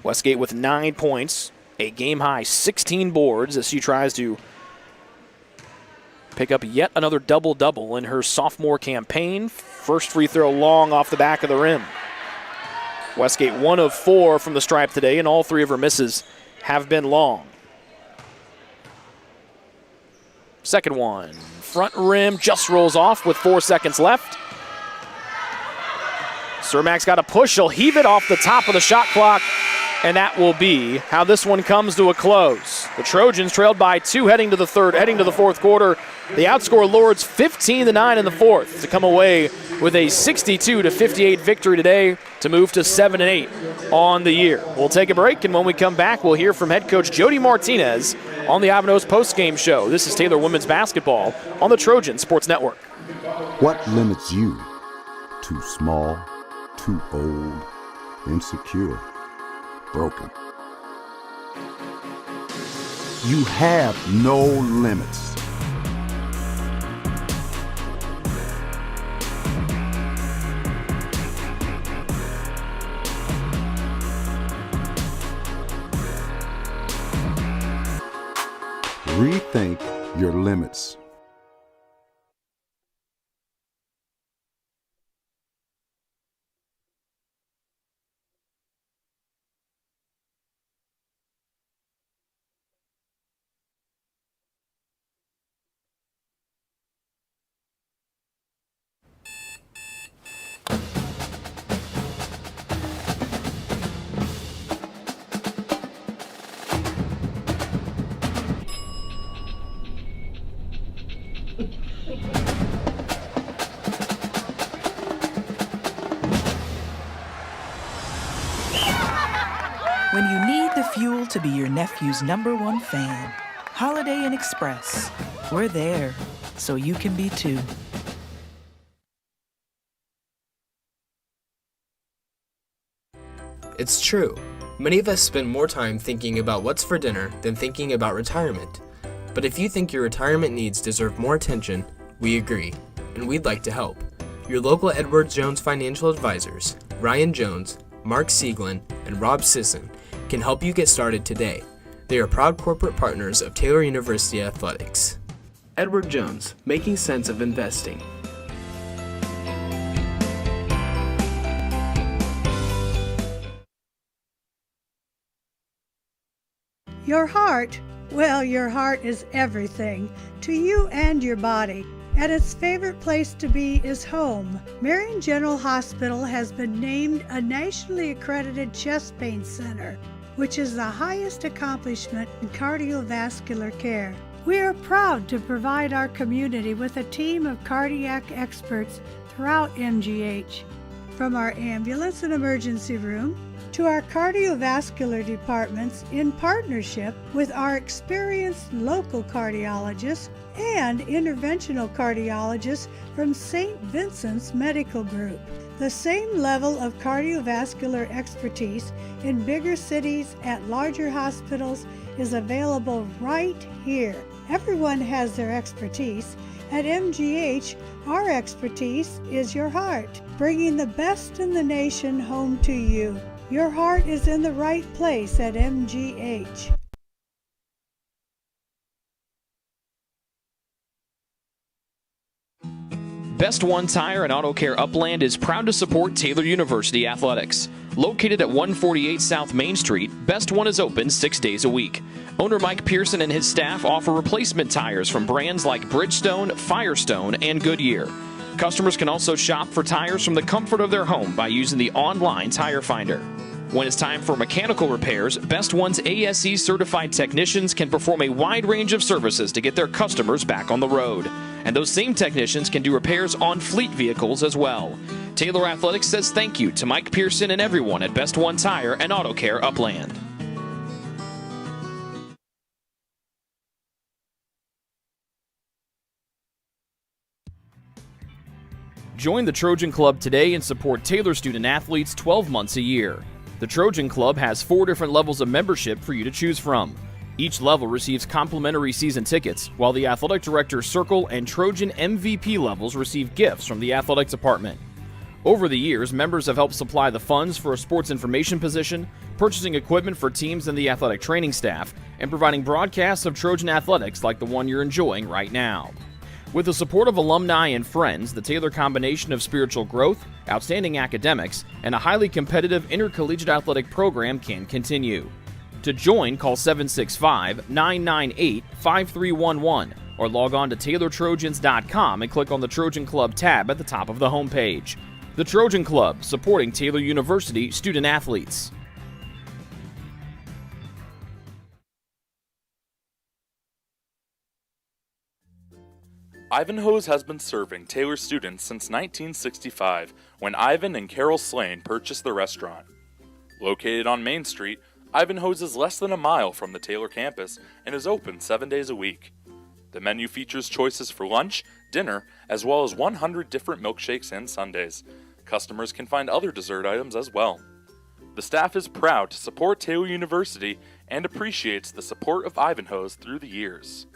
Westgate with 9 points, a game-high 16 boards as she tries to pick up yet another double-double in her sophomore campaign. First free throw long off the back of the rim. Westgate 1 of 4 from the stripe today, and all 3 of her misses have been long. Second one, front rim just rolls off with 4 seconds left. Cermak's got a push. She'll heave it off the top of the shot clock, and that will be how this one comes to a close. The Trojans trailed by 2 heading to the fourth quarter. They outscore Lourdes 15-9 in the fourth to come away with a 62-58 victory today to move to 7-8 on the year. We'll take a break, and when we come back, we'll hear from head coach Jody Martinez on the Ivanhoe's postgame show. This is Taylor Women's Basketball on the Trojan Sports Network. What limits you? Too small, too old, insecure, broken. You have no limits. Rethink your limits. When you need the fuel to be your nephew's #1 fan, Holiday Inn Express. We're there, so you can be too. It's true. Many of us spend more time thinking about what's for dinner than thinking about retirement. But if you think your retirement needs deserve more attention, we agree, and we'd like to help. Your local Edward Jones financial advisors, Ryan Jones, Mark Sieglin, and Rob Sisson, can help you get started today. They are proud corporate partners of Taylor University Athletics. Edward Jones, making sense of investing. Your heart, well, your heart is everything to you and your body. And its favorite place to be is home. Marion General Hospital has been named a nationally accredited chest pain center, which is the highest accomplishment in cardiovascular care. We are proud to provide our community with a team of cardiac experts throughout MGH. From our ambulance and emergency room to our cardiovascular departments in partnership with our experienced local cardiologists and interventional cardiologists from St. Vincent's Medical Group. The same level of cardiovascular expertise in bigger cities at larger hospitals is available right here. Everyone has their expertise. At MGH, our expertise is your heart, bringing the best in the nation home to you. Your heart is in the right place at MGH. Best One Tire and Auto Care Upland is proud to support Taylor University Athletics. Located at 148 South Main Street, Best One is open 6 days a week. Owner Mike Pearson and his staff offer replacement tires from brands like Bridgestone, Firestone, and Goodyear. Customers can also shop for tires from the comfort of their home by using the online tire finder. When it's time for mechanical repairs, Best One's ASE certified technicians can perform a wide range of services to get their customers back on the road. And those same technicians can do repairs on fleet vehicles as well. Taylor Athletics says thank you to Mike Pearson and everyone at Best One Tire and Auto Care Upland. Join the Trojan Club today and support Taylor student athletes 12 months a year. The Trojan Club has 4 different levels of membership for you to choose from. Each level receives complimentary season tickets, while the Athletic Director Circle and Trojan MVP levels receive gifts from the Athletic Department. Over the years, members have helped supply the funds for a sports information position, purchasing equipment for teams and the athletic training staff, and providing broadcasts of Trojan athletics like the one you're enjoying right now. With the support of alumni and friends, the Taylor combination of spiritual growth, outstanding academics, and a highly competitive intercollegiate athletic program can continue. To join, call 765-998-5311 or log on to TaylorTrojans.com and click on the Trojan Club tab at the top of the homepage. The Trojan Club, supporting Taylor University student athletes. Ivanhoe's has been serving Taylor students since 1965, when Ivan and Carol Slane purchased the restaurant. Located on Main Street, Ivanhoe's is less than a mile from the Taylor campus and is open 7 days a week. The menu features choices for lunch, dinner, as well as 100 different milkshakes and sundaes. Customers can find other dessert items as well. The staff is proud to support Taylor University and appreciates the support of Ivanhoe's through the years.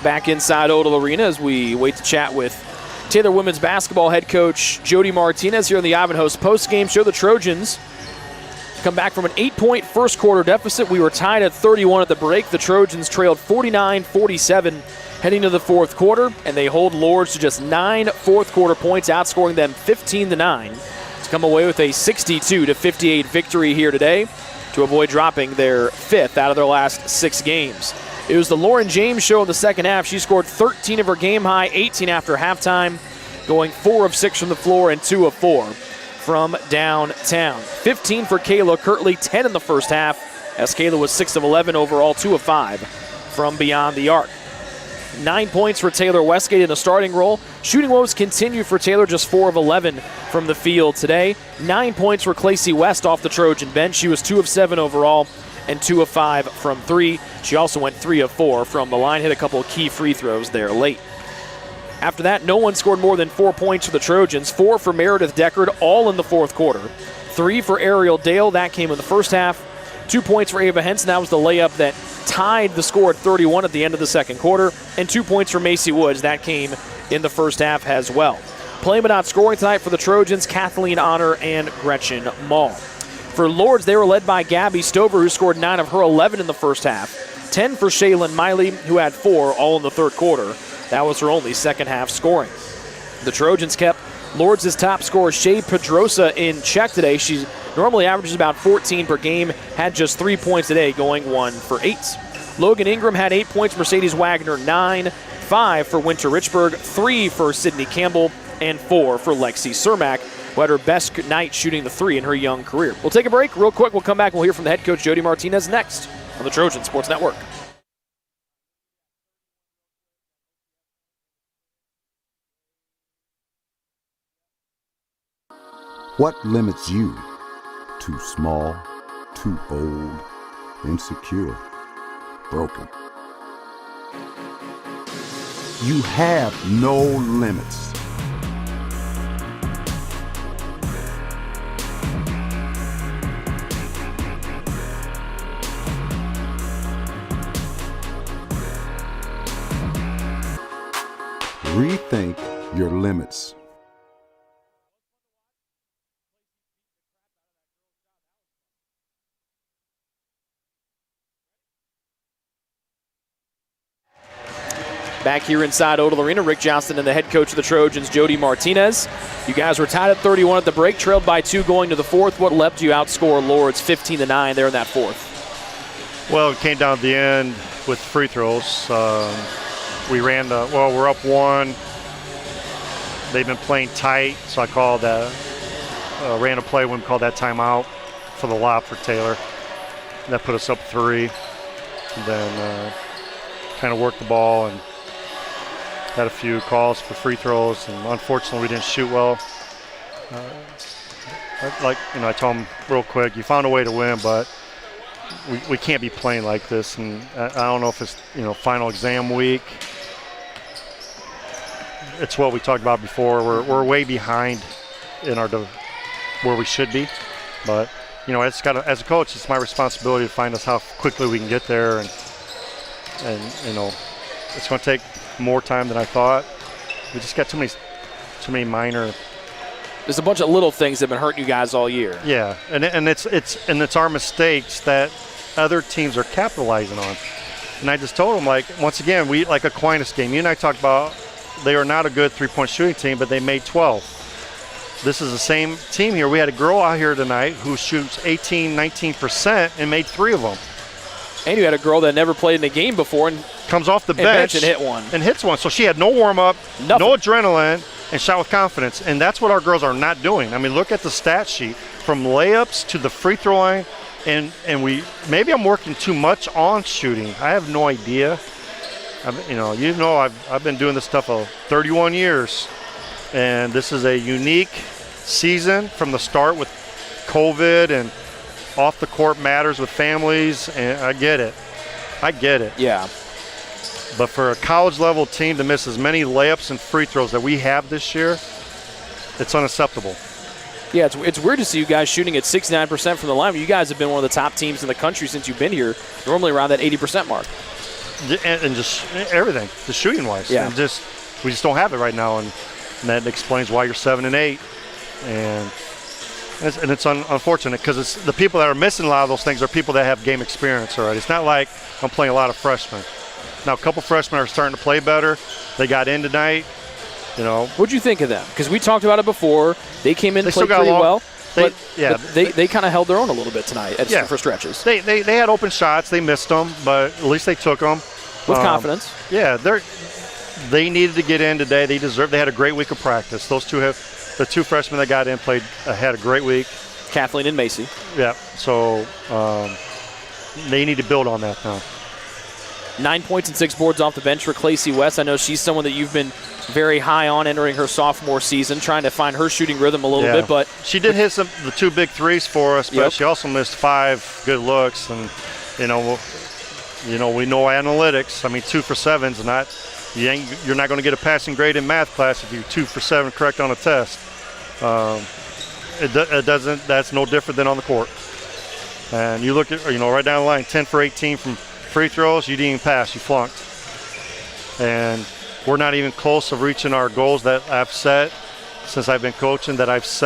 Back inside Odell Arena as we wait to chat with Taylor women's basketball head coach Jody Martinez here on the Ivanhoe's postgame show. The Trojans come back from an 8-point first quarter deficit. We were tied at 31 at the break. The Trojans trailed 49-47 heading to the fourth quarter, and they hold Lourdes to just 9 fourth quarter points, outscoring them 15-9 to come away with a 62-58 victory here today to avoid dropping their fifth out of their last 6 games. It was the Lauren James show in the second half. She scored 13 of her game-high, 18 after halftime, going 4 of 6 from the floor and 2 of 4 from downtown. 15 for Kayla Kirtley, 10 in the first half, as Kayla was 6 of 11 overall, 2 of 5 from beyond the arc. 9 points for Taylor Westgate in a starting role. Shooting woes continued for Taylor, just 4 of 11 from the field today. 9 points for Clacy West off the Trojan bench. She was 2 of 7 overall and 2 of 5 from 3. She also went 3 of 4 from the line, hit a couple of key free throws there late. After that, no one scored more than 4 points for the Trojans. 4 for Meredith Deckard, all in the fourth quarter. 3 for Ariel Dale, that came in the first half. 2 points for Ava Henson, that was the layup that tied the score at 31 at the end of the second quarter. And 2 points for Macy Woods, that came in the first half as well. Playing but not scoring tonight for the Trojans, Kathleen Honor and Gretchen Mall. For Lourdes, they were led by Gabby Stover, who scored 9 of her 11 in the first half. 10 for Shaylin Miley, who had 4 all in the third quarter. That was her only second half scoring. The Trojans kept Lourdes' top scorer Shea Pedrosa in check today. She normally averages about 14 per game, had just 3 points today, going 1 for 8. Logan Ingram had 8 points, Mercedes Wagner 9, 5 for Winter Richburg, 3 for Sydney Campbell, and 4 for Lexi Cermak, who had her best night shooting the 3 in her young career. We'll take a break real quick. We'll come back and we'll hear from the head coach Jody Martinez next on the Trojan Sports Network. What limits you? Too small, too old, insecure, broken. You have no limits. Rethink your limits. Back here inside Odell Arena, Rick Johnston and the head coach of the Trojans, Jody Martinez. You guys were tied at 31 at the break, trailed by 2 going to the fourth. What left you outscore Lourdes 15-9 there in that fourth? Well, it came down to the end with free throws. We ran we're up 1. They've been playing tight, so I called ran a play when we called that timeout for the lob for Taylor. And that put us up 3. And then kind of worked the ball and had a few calls for free throws, and unfortunately we didn't shoot well. I told them real quick, you found a way to win, but we can't be playing like this. And I don't know if it's final exam week. It's what we talked about before. We're way behind in where we should be, but as a coach, it's my responsibility to find us how quickly we can get there, and it's going to take more time than I thought. We just got too many minor. There's a bunch of little things that have been hurting you guys all year. Yeah, and it's our mistakes that other teams are capitalizing on. And I just told them, like, once again, we like Aquinas game. You and I talked about they are not a good three-point shooting team, but they made 12. This is the same team here. We had a girl out here tonight who shoots 19% and made 3 of them. And you had a girl that never played in a game before and comes off the bench and hit one. And hits one. So she had no warm-up, no adrenaline, and shot with confidence. And that's what our girls are not doing. I mean, look at the stat sheet. From layups to the free throw line, and maybe I'm working too much on shooting. I have no idea. I've been doing this stuff for 31 years. And this is a unique season from the start with COVID and off the court matters with families, and I get it. Yeah. But for a college level team to miss as many layups and free throws that we have this year, it's unacceptable. Yeah, it's weird to see you guys shooting at 69% from the line. You guys have been one of the top teams in the country since you've been here, normally around that 80% mark. And just everything, just shooting wise. Yeah. And we just don't have it right now, and that explains why you're 7-8. And it's unfortunate because it's the people that are missing a lot of those things are people that have game experience already. It's not like I'm playing a lot of freshmen. Now, a couple freshmen are starting to play better. They got in tonight. What'd you think of them? Because we talked about it before. They came in and played pretty well. But they kind of held their own a little bit tonight for stretches. They had open shots. They missed them, but at least they took them. With confidence. Yeah, they needed to get in today. They had a great week of practice. The 2 freshmen that got in had a great week. Kathleen and Macy. Yeah, so they need to build on that now. 9 points and 6 boards off the bench for Clacy West. I know she's someone that you've been very high on entering her sophomore season, trying to find her shooting rhythm a little bit. But she did hit the 2 big threes for us, but she also missed 5 good looks. And we know analytics. I mean, 2 for 7's not. You're not going to get a passing grade in math class if you're 2 for 7 correct on a test. It doesn't. That's no different than on the court. And you look at right down the line, 10 for 18 from free throws. You didn't even pass. You flunked. And we're not even close of reaching our goals that I've set since I've been coaching. Since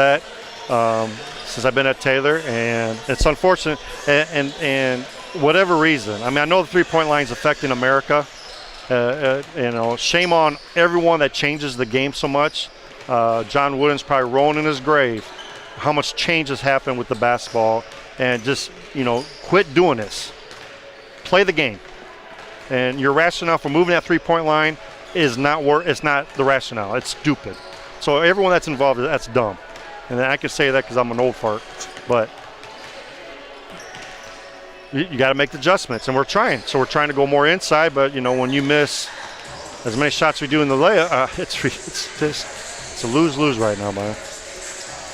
I've been at Taylor, and it's unfortunate. And whatever reason, I mean, I know the 3-point line is affecting America. Shame on everyone that changes the game so much. John Wooden's probably rolling in his grave. How much change has happened with the basketball, and just quit doing this. Play the game, and your rationale for moving that 3-point line is not it's not the rationale. It's stupid. So everyone that's involved, that's dumb. And I can say that because I'm an old fart, but you got to make the adjustments, and we're trying. So we're trying to go more inside, but when you miss as many shots we do in the layup, it's a lose-lose right now, man.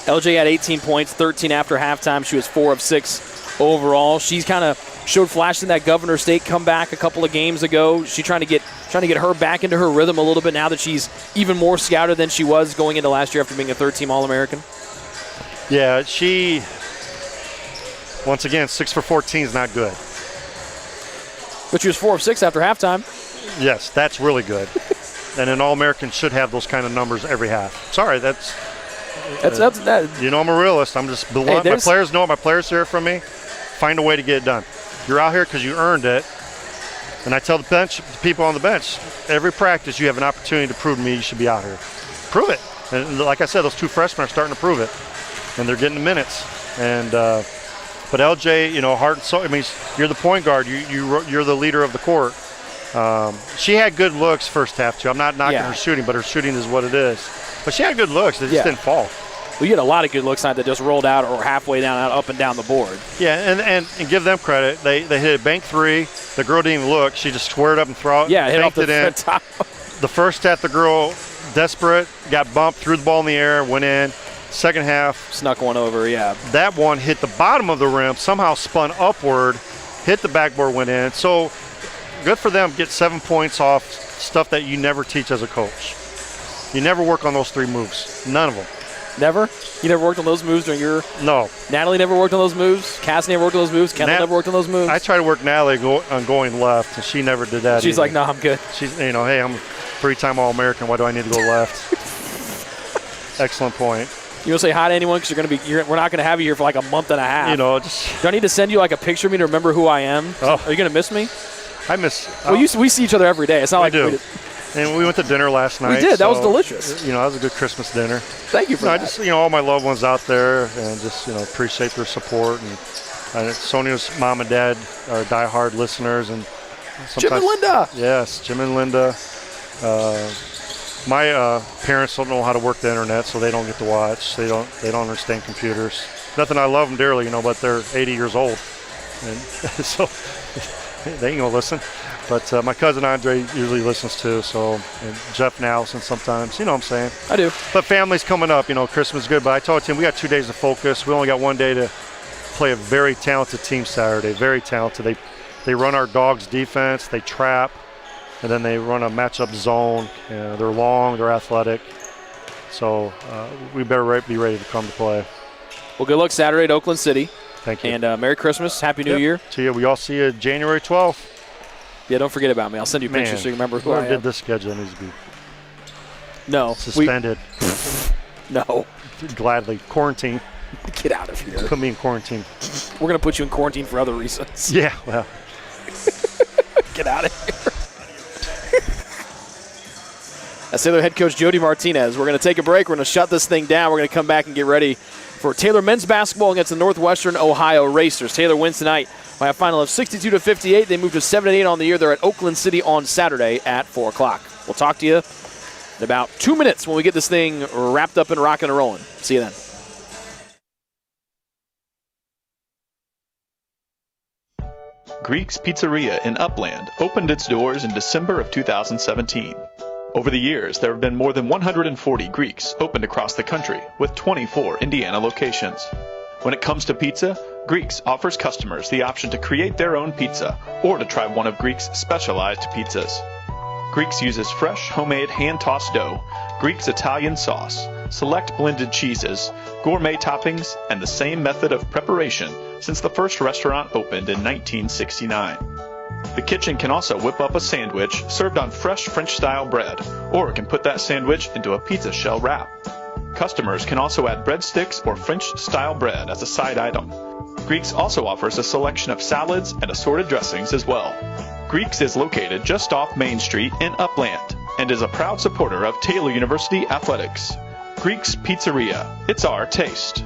LJ had 18 points, 13 after halftime. She was 4 of 6 overall. She's kind of showed flashes in that Governor State comeback a couple of games ago. She's trying to get her back into her rhythm a little bit now that she's even more scouted than she was going into last year after being a third-team All-American. Yeah, she, once again, 6 for 14 is not good. But she was 4 of 6 after halftime. Yes, that's really good. And an All-American should have those kind of numbers every half. Sorry, that's I'm a realist. I'm just blunt. My players know it. My players hear it from me. Find a way to get it done. You're out here because you earned it. And I tell the people on the bench, every practice you have an opportunity to prove to me you should be out here. Prove it. And like I said, those 2 freshmen are starting to prove it. And they're getting the minutes. And but LJ, heart and soul. I mean, you're the point guard. You're the leader of the court. She had good looks first half too. I'm not knocking her shooting, but her shooting is what it is. But she had good looks. They just didn't fall. Well, you had a lot of good looks tonight that just rolled out or halfway down, up and down the board. Yeah, and give them credit. They hit a bank 3. The girl didn't even look. She just squared up and threw it. Yeah, hit off the top. The first half, the girl, desperate, got bumped, threw the ball in the air, went in. Second half. Snuck one over, yeah. That one hit the bottom of the rim, somehow spun upward, hit the backboard, went in. So good for them, get 7 points off stuff that you never teach as a coach. You never work on those 3 moves. None of them. Never? You never worked on those moves during your... No. Natalie never worked on those moves? Cass never worked on those moves? Kendall never worked on those moves? I tried to work Natalie on going left, and she never did that She's either. like, no, I'm good. She's, hey, I'm a 3-time All-American. Why do I need to go left? Excellent point. You want to say hi to anyone? Because we're not going to have you here for like a month and a half. Just... Do I need to send you like a picture of me to remember who I am? Oh. Are you going to miss me? I miss... Well, we see each other every day. It's not like we do. And we went to dinner last night. We did. That was delicious. That was a good Christmas dinner. Thank you for that. I just, all my loved ones out there, and just, appreciate their support. And Sonia's mom and dad are diehard listeners. And Jim and Linda. Yes, Jim and Linda. My parents don't know how to work the internet, so they don't get to watch. They don't understand computers. Nothing, I love them dearly, but they're 80 years old, and so they ain't gonna listen. But my cousin Andre usually listens too, and Jeff and Allison sometimes. You know what I'm saying? I do. But family's coming up. Christmas is good. But I told him we got 2 days of focus. We only got 1 day to play a very talented team Saturday. Very talented. They run our dogs defense. They trap, and then they run a matchup zone. They're long. They're athletic. So we better be ready to come to play. Well, good luck Saturday at Oakland City. Thank you. And Merry Christmas. Happy New Year. To you. We all see you January 12th. Yeah, don't forget about me. I'll send you pictures so you remember who I am. Whoever did this schedule needs to be suspended. No. Gladly. Quarantine. Get out of here. Put me in quarantine. We're going to put you in quarantine for other reasons. Yeah, well. Get out of here. That's Taylor head coach Jody Martinez. We're going to take a break. We're going to shut this thing down. We're going to come back and get ready for Taylor men's basketball against the Northwestern Ohio Racers. Taylor wins tonight by a final of 62-58. They move to 7-8 on the year. They're at Oakland City on Saturday at 4 o'clock. We'll talk to you in about 2 minutes when we get this thing wrapped up and rocking and rolling. See you then. Greek's Pizzeria in Upland opened its doors in December of 2017. Over the years, there have been more than 140 Greeks opened across the country, with 24 Indiana locations. When it comes to pizza, Greeks offers customers the option to create their own pizza or to try one of Greek's specialized pizzas. Greeks uses fresh, homemade, hand-tossed dough, Greek's Italian sauce, select blended cheeses, gourmet toppings, and the same method of preparation since the first restaurant opened in 1969. The kitchen can also whip up a sandwich served on fresh French-style bread, or it can put that sandwich into a pizza shell wrap. Customers can also add breadsticks or French-style bread as a side item. Greeks also offers a selection of salads and assorted dressings as well. Greeks is located just off Main Street in Upland and is a proud supporter of Taylor University Athletics. Greeks Pizzeria. It's our taste.